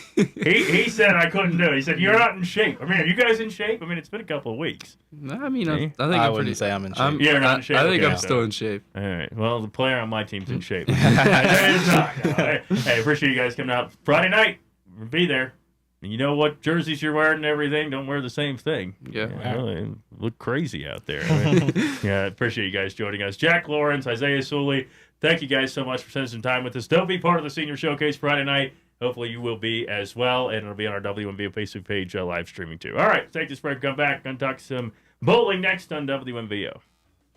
He said I couldn't do it. He said, you're not in shape. I mean, are you guys in shape? I mean, it's been a couple of weeks. No, I mean, I think I wouldn't say I'm in shape. You're not in shape. I think I'm still in shape. All right. Well, the player on my team's in shape. Hey, appreciate you guys coming out Friday night. We'll be there. And you know what jerseys you're wearing and everything. Don't wear the same thing. Yeah. Really look crazy out there. I mean, yeah, appreciate you guys joining us. Jack Lawrence, Isaiah Sully, thank you guys so much for spending some time with us. Don't be part of the Senior Showcase Friday night. Hopefully you will be as well, and it'll be on our WMVO Facebook page live streaming too. All right, take this break, come back, and talk some bowling next on WMVO.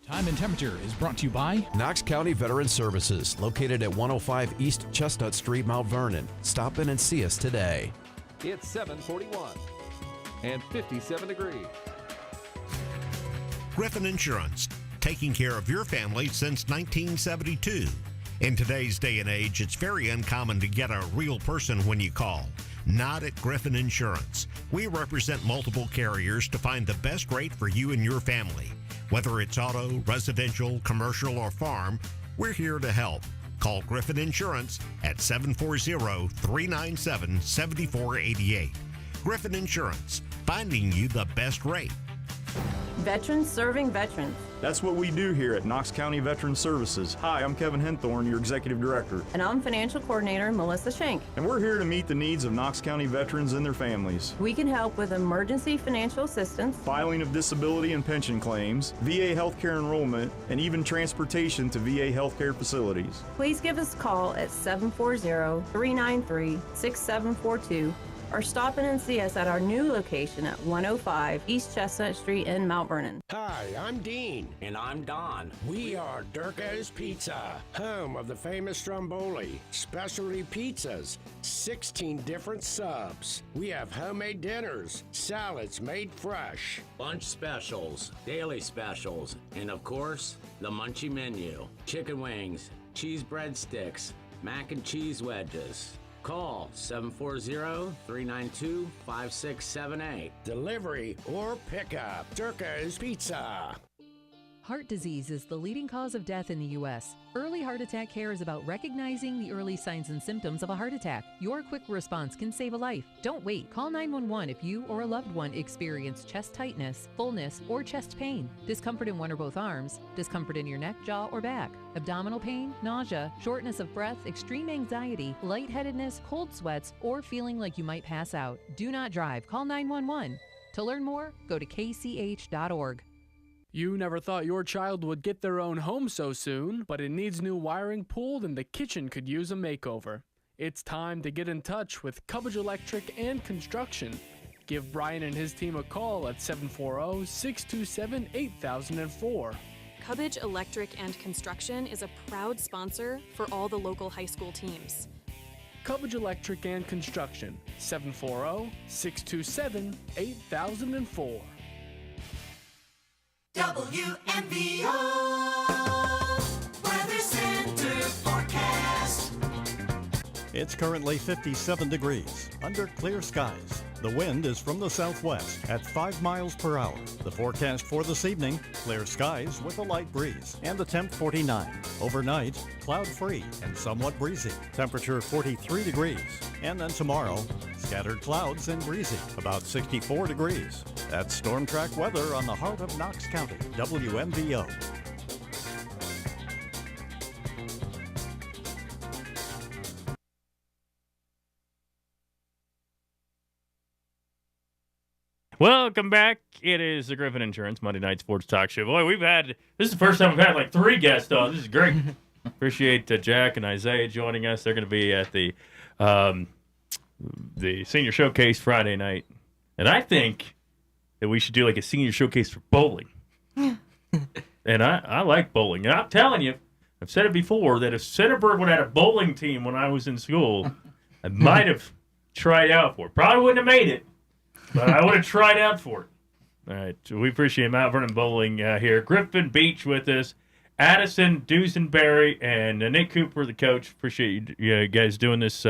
Time and Temperature is brought to you by Knox County Veteran Services, located at 105 East Chestnut Street, Mount Vernon. Stop in and see us today. It's 7:41 and 57 degrees. Griffin Insurance, taking care of your family since 1972. In today's day and age, it's very uncommon to get a real person when you call. Not at Griffin Insurance. We represent multiple carriers to find the best rate for you and your family. Whether it's auto, residential, commercial, or farm, we're here to help. Call Griffin Insurance at 740-397-7488. Griffin Insurance, finding you the best rate. Veterans serving veterans. That's what we do here at Knox County Veteran Services. Hi, I'm Kevin Henthorne, your Executive Director. And I'm Financial Coordinator Melissa Schenk. And we're here to meet the needs of Knox County veterans and their families. We can help with emergency financial assistance, Filing of disability and pension claims, VA healthcare enrollment, and even transportation to VA healthcare facilities. Please give us a call at 740-393-6742 or stop in and see us at our new location at 105 East Chestnut Street in Mount Vernon. Hi, I'm Dean. And I'm Don. We are Durko's Pizza, home of the famous Stromboli. Specialty pizzas, 16 different subs. We have homemade dinners, salads made fresh, Lunch specials, daily specials, and of course, the Munchie Menu. Chicken wings, cheese breadsticks, mac and cheese wedges. Call 740-392-5678. delivery or pickup. Durko's Pizza. Heart disease is the leading cause of death in the U.S. Early heart attack care is about recognizing the early signs and symptoms of a heart attack. Your quick response can save a life. Don't wait. Call 911 if you or a loved one experience chest tightness, fullness, or chest pain, discomfort in one or both arms, discomfort in your neck, jaw, or back, abdominal pain, nausea, shortness of breath, extreme anxiety, lightheadedness, cold sweats, or feeling like you might pass out. Do not drive. Call 911. To learn more, go to kch.org. You never thought your child would get their own home so soon, but it needs new wiring pulled and the kitchen could use a makeover. It's time to get in touch with Cubbage Electric and Construction. Give Brian and his team a call at 740-627-8004. Cubbage Electric and Construction is a proud sponsor for all the local high school teams. Cubbage Electric and Construction, 740-627-8004. WMVO Weather Center forecast. It's currently 57 degrees under clear skies. The wind is from the southwest at 5 miles per hour. The forecast for this evening, clear skies with a light breeze and the temp 49. Overnight, cloud-free and somewhat breezy. Temperature 43 degrees. And then tomorrow, scattered clouds and breezy, about 64 degrees. That's Storm Track weather on the heart of Knox County, WMVO. Welcome back. It is the Griffin Insurance Monday Night Sports Talk Show. Boy, this is the first time we've had like 3 guests on. This is great. Appreciate Jack and Isaiah joining us. They're going to be at the Senior Showcase Friday night. And I think that we should do like a Senior Showcase for bowling. And I like bowling. And I'm telling you, I've said it before, that if Centerburg would have had a bowling team when I was in school, I might have tried out for it. Probably wouldn't have made it, but I would have tried out for it. All right, so we appreciate Mount Vernon Bowling here. Griffin Beach with us, Addison Dusenberry, and Nate Cooper, the coach. Appreciate you guys doing this,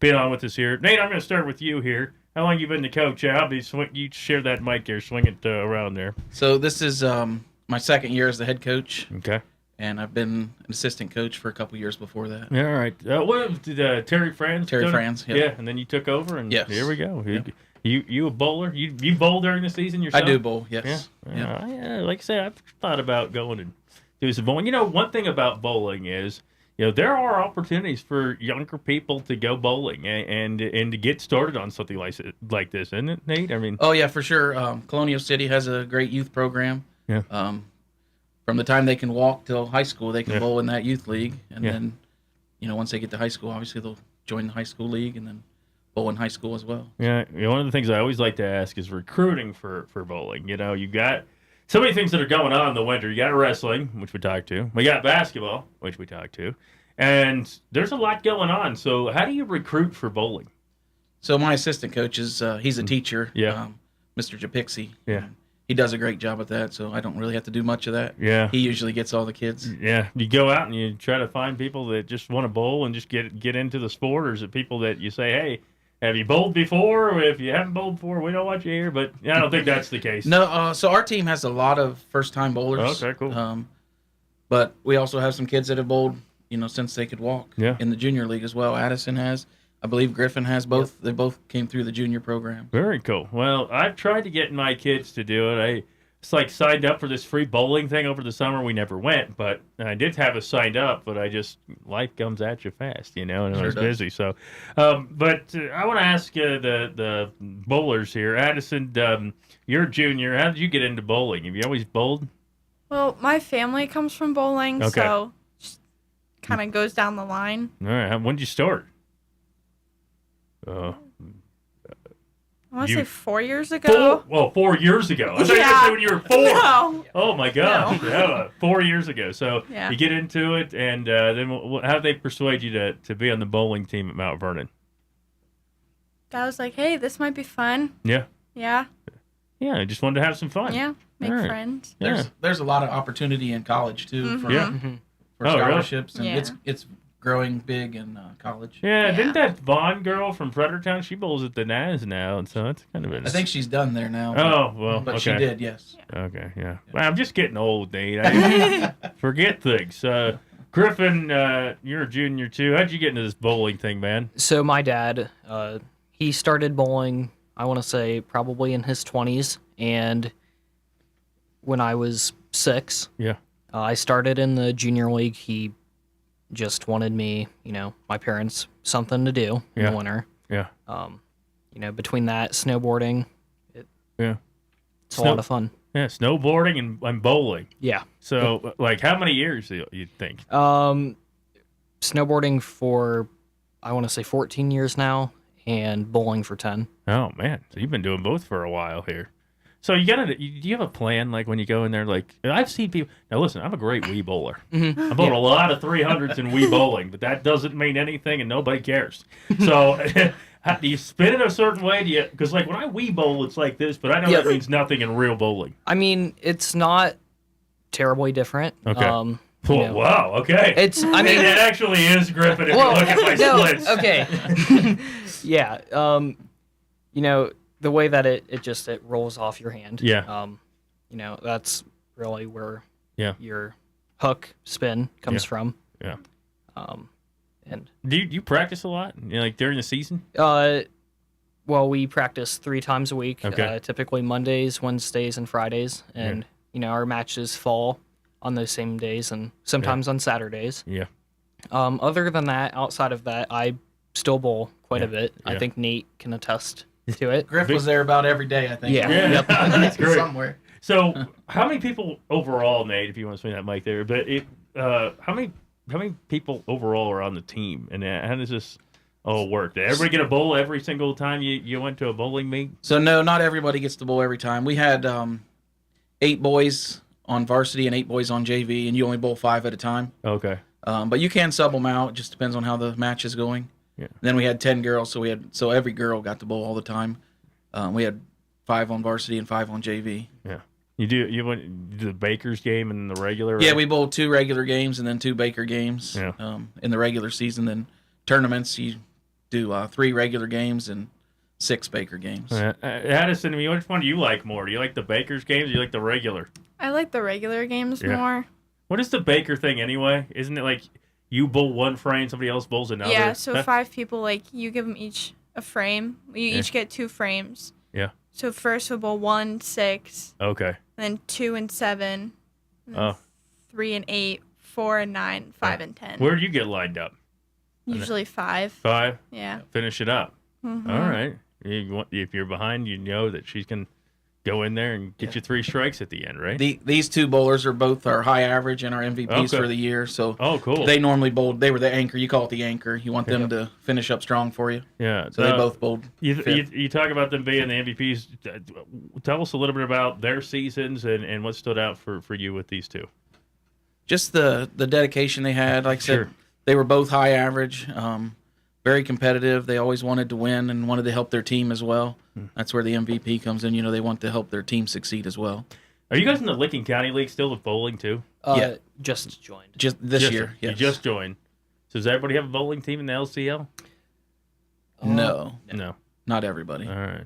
being on with us here. Nate, I'm going to start with you here. How long you been the coach? You share that mic here, swing it around there. So this is my second year as the head coach. Okay. And I've been an assistant coach for a couple years before that. Yeah, all right. What did Terry Franz? Terry Franz, yeah. And then you took over, and yes. Here we go. Yep. You a bowler? You bowl during the season yourself? I do bowl, yes. Yeah. Yeah. Like I said, I've thought about going and do some bowling. You know, one thing about bowling is, there are opportunities for younger people to go bowling and to get started on something like this, isn't it, Nate? I mean, oh yeah, for sure. Colonial City has a great youth program. Yeah. From the time they can walk till high school, they can bowl in that youth league, and then, once they get to high school, obviously they'll join the high school league and then bowl in high school as well. Yeah, one of the things I always like to ask is recruiting for bowling. You got so many things that are going on in the winter. You got wrestling, which we talked to. We got basketball, which we talked to. And there's a lot going on. So how do you recruit for bowling? So my assistant coach is, he's a teacher, Yeah. Mr. Japixi. Yeah. He does a great job at that, so I don't really have to do much of that. Yeah. He usually gets all the kids. Yeah. You go out and you try to find people that just want to bowl and just get into the sport, or is it people that you say, hey, have you bowled before? Or if you haven't bowled before, we don't want you here. But I don't think that's the case. No, so our team has a lot of first-time bowlers. Okay, cool. But we also have some kids that have bowled, since they could walk. Yeah. In the junior league as well. Addison has. I believe Griffin has both. They both came through the junior program. Very cool. Well, I've tried to get my kids to do it. It's like signed up for this free bowling thing over the summer. We never went, but I did have us signed up. But life comes at you fast, and I was busy. So, but I want to ask the bowlers here, Addison. You're a junior. How did you get into bowling? Have you always bowled? Well, my family comes from bowling, Okay. so just kind of goes down the line. All right. When did you start? I want to say 4 years ago. 4 years ago. I thought you were Yeah. saying when you were 4. No. Oh my gosh. No. Yeah, 4 years ago. So Yeah. you get into it, and then how did they persuade you to be on the bowling team at Mount Vernon? I was like, hey, this might be fun. Yeah. Yeah. Yeah, I just wanted to have some fun. Yeah. Make All right. friends. There's a lot of opportunity in college too for Yeah. for Oh, really? scholarships, and Yeah. it's growing big in college. Yeah, didn't that Vaughn girl from Fredericktown, she bowls at the Naz now, and so that's kind of I think she's done there now. Oh, well, but okay. she did, yes. Okay, yeah. Well, I'm just getting old, Nate. I forget things. Griffin, you're a junior too. How'd you get into this bowling thing, man? So my dad, he started bowling, I want to say probably in his 20s, and when I was 6, I started in the junior league. He just wanted me, my parents, something to do in the winter. Yeah. Between that, snowboarding, it's a lot of fun. Yeah, snowboarding and bowling. Yeah. So, like, how many years do you think? Snowboarding for, I want to say 14 years now, and bowling for 10. Oh man, so you've been doing both for a while here. So do you have a plan, like when you go in there? Like, I've seen people. Now listen, I'm a great Wii bowler. I bowled a lot of 300s in Wii bowling, but that doesn't mean anything, and nobody cares. So, do you spin it a certain way? Because like when I Wii bowl, it's like this, but I know that means nothing in real bowling. I mean, it's not terribly different. Okay. Wow. Okay. It actually is Griffin. If you look at my splits. Okay. Yeah. The way that it rolls off your hand. Yeah. That's really where your hook spin comes Yeah. from. Yeah. And do you practice a lot? Like during the season? Well, we practice 3 times a week. Okay. Typically Mondays, Wednesdays, and Fridays, and our matches fall on those same days, and sometimes on Saturdays. Yeah. Other than that, outside of that, I still bowl quite a bit. Yeah. I think Nate can attest to it. Griff was there about every day, I think. Yeah. Yep. That's great. Somewhere. So, how many people overall, Nate? If you want to swing that mic there, but how many people overall are on the team, and how does this all work? Did everybody get a bowl every single time you went to a bowling meet? So no, not everybody gets the bowl every time. We had 8 boys on varsity and 8 boys on JV, and you only bowl 5 at a time. Okay. But you can sub them out. It just depends on how the match is going. Yeah. Then we had 10 girls, so every girl got the bowl all the time. We had 5 on varsity and 5 on JV. Yeah. You went to the Baker's game and the regular? Yeah, we bowled 2 regular games and then 2 Baker games in the regular season. Then tournaments, you do 3 regular games and 6 Baker games. Addison, which one do you like more? Do you like the Baker's games or do you like the regular? I like the regular games more. What is the Baker thing anyway? Isn't it like you bowl one frame, somebody else bowls another? Yeah, so 5 people, like, you give them each a frame. You each get 2 frames. Yeah. So first we'll bowl 1, 6. Okay. Then 2 and 7. And then 3 and 8, 4 and 9, 5 and 10. Where do you get lined up? Usually 5. 5? Yeah. Finish it up. Mhm. All right. If you're behind, you know that she's going to go in there and get you 3 strikes at the end, right? These 2 bowlers are both our high average and our MVPs Okay. for the year. So cool. They normally bowled. They were the anchor. You call it the anchor. You want them to finish up strong for you. Yeah. So they both bowled. You talk about them being the MVPs. Tell us a little bit about their seasons and what stood out for you with these 2. Just the dedication they had. Like I said, they were both high average, very competitive. They always wanted to win and wanted to help their team as well. That's where the MVP comes in. They want to help their team succeed as well. Are you guys in the Licking County League still with bowling too? Yeah. Just joined. Just this year. You Yes. just joined. So does everybody have a bowling team in the LCL? No. No. Not everybody. All right.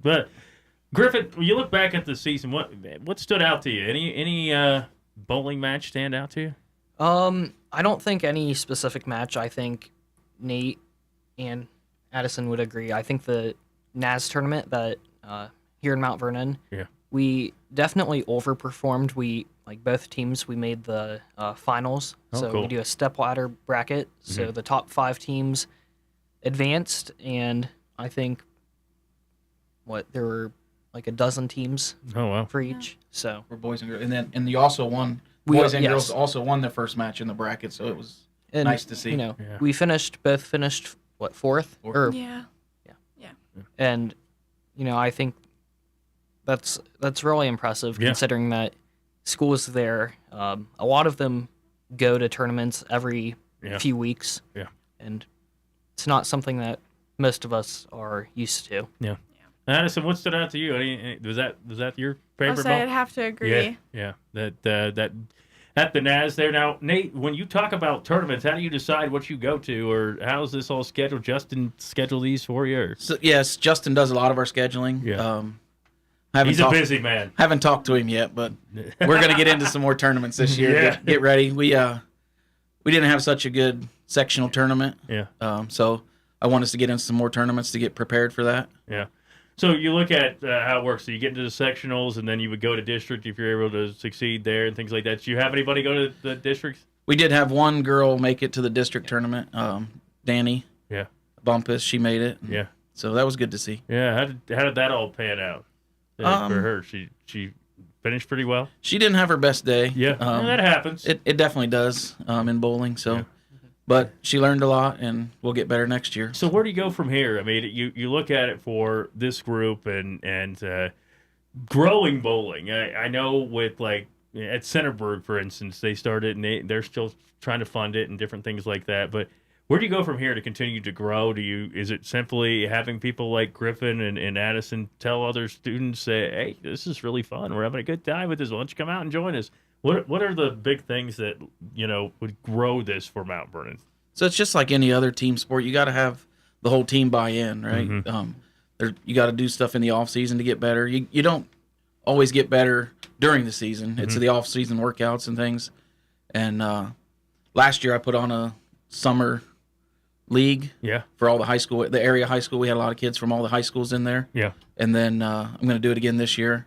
But Griffin, when you look back at the season, what stood out to you? Any bowling match stand out to you? I don't think any specific match. I think Nate and Addison would agree. I think the NAS tournament that here in Mount Vernon, we definitely overperformed. Both teams, we made the finals. So cool. we do a step ladder bracket. So the top 5 teams advanced, and I think there were like a dozen teams for each. So for boys and girls, and you also won. Boys and girls also won their first match in the bracket, so it was nice to see. We both finished fourth? Yeah. And I think that's really impressive considering that schools there, a lot of them go to tournaments every few weeks. Yeah. And it's not something that most of us are used to. Yeah. Addison, what stood out to you? Was that your favorite ball? I'd have to agree. Yeah. That at the NAS there. Now, Nate, when you talk about tournaments, how do you decide what you go to, or how's this all scheduled? Justin schedule these for you? Or? So, yes, Justin does a lot of our scheduling. Yeah. He's a busy man. Haven't talked to him yet, but we're going to get into some more tournaments this year. Yeah. Get ready. We didn't have such a good sectional tournament. Yeah. So I want us to get into some more tournaments to get prepared for that. Yeah. So you look at how it works. So you get into the sectionals, and then you would go to district if you're able to succeed there and things like that. Do you have anybody go to the districts? We did have one girl make it to the district tournament, Danny. Yeah. Bumpus, she made it. Yeah. So that was good to see. Yeah. How did that all pan out for her? She finished pretty well? She didn't have her best day. Yeah. That happens. It definitely does in bowling. So. But she learned a lot, and we'll get better next year. So where do you go from here? I mean, you look at it for this group and growing bowling. I know with at Centerburg, for instance, they started and they're still trying to fund it and different things like that. But where do you go from here to continue to grow? Is it simply having people like Griffin and Addison tell other students, hey, this is really fun. We're having a good time with this. Why don't you come out and join us? What are the big things that would grow this for Mount Vernon? So it's just like any other team sport. You got to have the whole team buy in, right? You got to do stuff in the off season to get better. You don't always get better during the season. It's the off season workouts and things. And last year I put on a summer league. Yeah. For all the area high school. We had a lot of kids from all the high schools in there. Yeah. And then I'm going to do it again this year.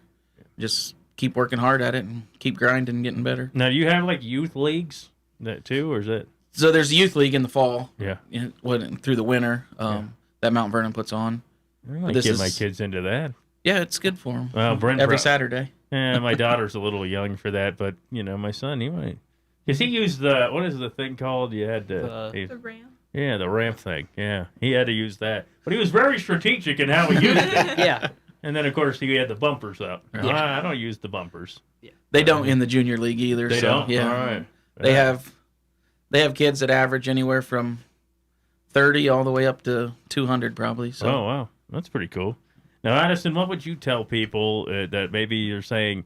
Just keep working hard at it and keep grinding and getting better. Now, do you have youth leagues that too, or is it? So there's a youth league in the fall. Yeah. Through the winter that Mount Vernon puts on. I might get my kids into that. Yeah, it's good for them. Well, Brent every Saturday. Yeah, my daughter's a little young for that, but my son, he might. Because he used what is the thing called? You had the ramp. Yeah, the ramp thing. Yeah, he had to use that, but he was very strategic in how he used it. Yeah. And then, of course, he had the bumpers up. Yeah. I don't use the bumpers. Yeah. They don't in the junior league either. They don't? Yeah. All right. They have kids that average anywhere from 30 all the way up to 200 probably. So. Oh, wow. That's pretty cool. Now, Addison, what would you tell people that maybe you're saying,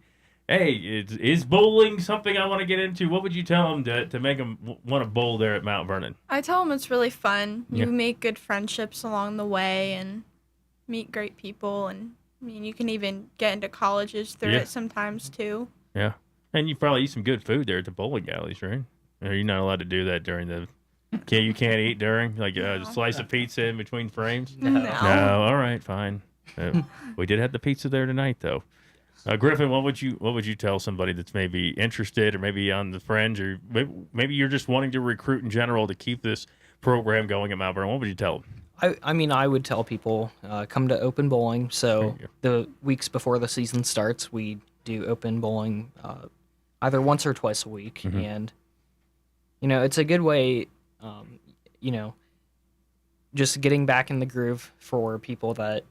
hey, is bowling something I want to get into? What would you tell them to make them want to bowl there at Mount Vernon? I tell them it's really fun. You Yeah. make good friendships along the way and meet great people, and you can even get into colleges through it sometimes too. Yeah. And you probably eat some good food there at the bowling alleys, right? Or you're not allowed to do that during the... You can't eat during? A slice of pizza in between frames? No. All right, fine. We did have the pizza there tonight, though. Griffin, what would you tell somebody that's maybe interested or maybe on the fringe, or maybe you're just wanting to recruit in general to keep this program going at Mount Vernon? What would you tell them? I would tell people come to open bowling. So the weeks before the season starts, we do open bowling either once or twice a week, and it's a good way, just getting back in the groove for people that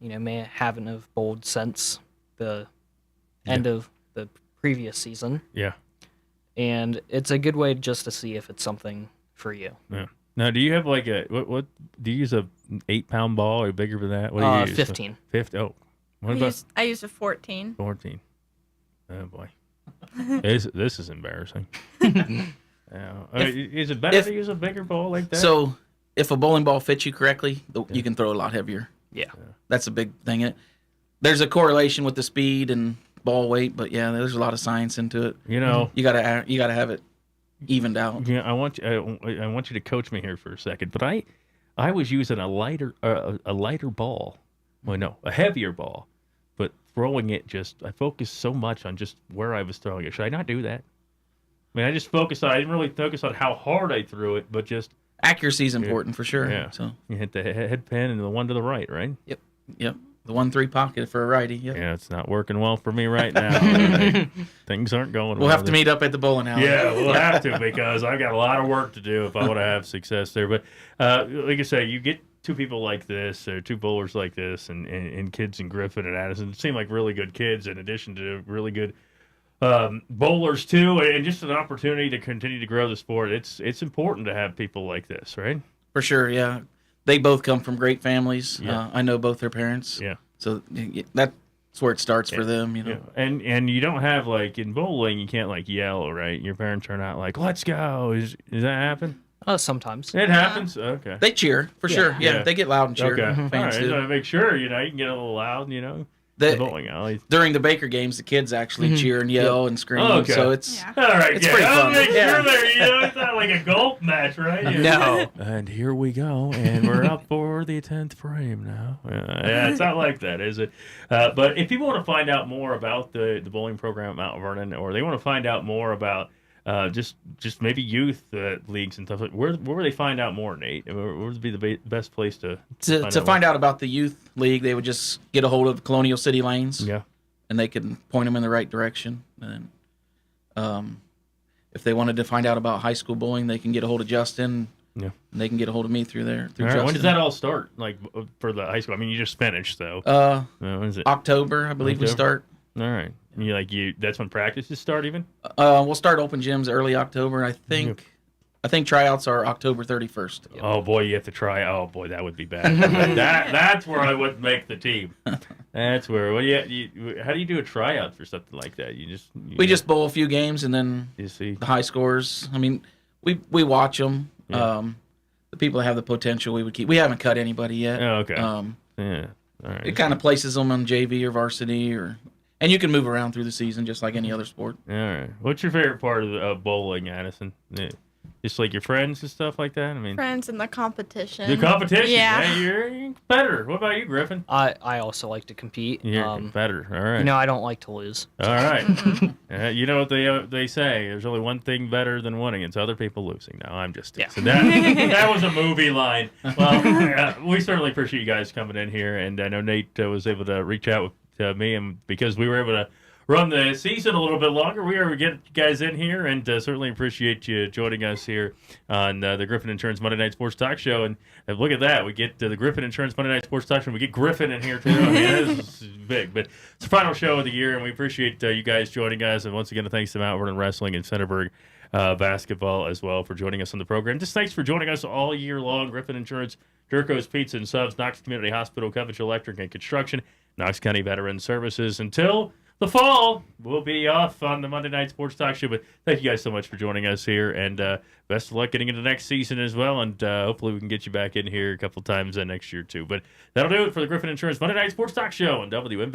may haven't have bowled since the end of the previous season. Yeah, and it's a good way just to see if it's something for you. Yeah. Now, do you have what do you use, a 8-pound ball or bigger than that? What do you use? 15. 50. Oh, I use a 14. 14. Oh boy, this is embarrassing. Is it better to use a bigger ball like that? So, if a bowling ball fits you correctly, you can throw a lot heavier. Yeah, that's a big thing. There's a correlation with the speed and ball weight, but there's a lot of science into it. You gotta have it evened out. Yeah, I want you to coach me here for a second, but I was using a lighter ball. Well, no, a heavier ball, but throwing it I focused so much on just where I was throwing it. Should I not do that? I mean, I didn't really focus on how hard I threw it, but just accuracy is important for sure. Yeah. So you hit the head pin and the one to the right, right? Yep. The 1-3 pocket for a righty. Yep. Yeah, it's not working well for me right now. Things aren't going well. We'll have to meet up at the bowling alley. Yeah, we'll have to because I've got a lot of work to do if I want to have success there. But like I say, you get two people like this, or two bowlers like this, and kids in Griffin and Addison seem like really good kids in addition to really good bowlers too, and just an opportunity to continue to grow the sport. It's important to have people like this, right? For sure, yeah. They both come from great families. Yeah. I know both their parents. Yeah. So that's where it starts for them, you know. Yeah. And you don't have, like, in bowling, you can't, like, yell, right? Your parents are not like, let's go. Does that happen? Sometimes. It happens? Okay. They cheer, for sure. Yeah, they get loud and cheer. Okay. Fans All right, do. so make sure, you can get a little loud, the bowling alley. During the Baker games, the kids actually cheer and yell and scream. Oh, okay. So it's all right. it's pretty fun. Make sure there, it's not like a golf match, right? No. And here we go, and we're up for the 10th frame now. Yeah, it's not like that, is it? But if people want to find out more about the bowling program at Mount Vernon, or they want to find out more about just maybe youth leagues and stuff, where would they find out more, Nate? Where would be the best place to find out about the youth league? They would just get a hold of Colonial City Lanes. Yeah. And they can point them in the right direction. And if they wanted to find out about high school bowling, they can get a hold of Justin. Yeah. And they can get a hold of me through there. All right, when does that all start? Like for the high school? I mean, you just finished, so. When is it? October, I believe we start. All right. That's when practices start, even. We'll start open gyms early October. I think tryouts are October 31st. Oh boy, you have to try. Oh boy, that would be bad. That's where I wouldn't make the team. That's where. Well, how do you do a tryout for something like that? We just bowl a few games and then you see the high scores. I mean, we watch them. Yeah. The people that have the potential, we would keep. We haven't cut anybody yet. Oh, okay. Yeah. All right. It kind of places them on JV or varsity, and you can move around through the season just like any other sport. All right. What's your favorite part of bowling, Addison? Just like your friends and stuff like that? I mean, friends and the competition. The competition. Yeah. Hey, you're better. What about you, Griffin? I also like to compete. You're better. All right. I don't like to lose. All right. You know what they say? There's only one thing better than winning. It's other people losing. No, I'm just teasing. That was a movie line. Well, we certainly appreciate you guys coming in here, and I know Nate was able to reach out with me, and because we were able to run the season a little bit longer, we are getting you guys in here, and certainly appreciate you joining us here on the Griffin Insurance Monday Night Sports Talk Show. And look at that, we get the Griffin Insurance Monday Night Sports Talk Show, and we get Griffin in here too. I mean, this is big, but it's the final show of the year, and we appreciate you guys joining us. And once again, thanks to Mount Vernon Wrestling and Centerburg Basketball as well for joining us on the program. Just thanks for joining us all year long. Griffin Insurance, Durko's Pizza and Subs, Knox Community Hospital, Coventry Electric and Construction, Knox County Veteran Services. Until the fall, we'll be off on the Monday Night Sports Talk Show, but thank you guys so much for joining us here, and best of luck getting into next season as well, and hopefully we can get you back in here a couple times next year too. But that'll do it for the Griffin Insurance Monday Night Sports Talk Show on WMV.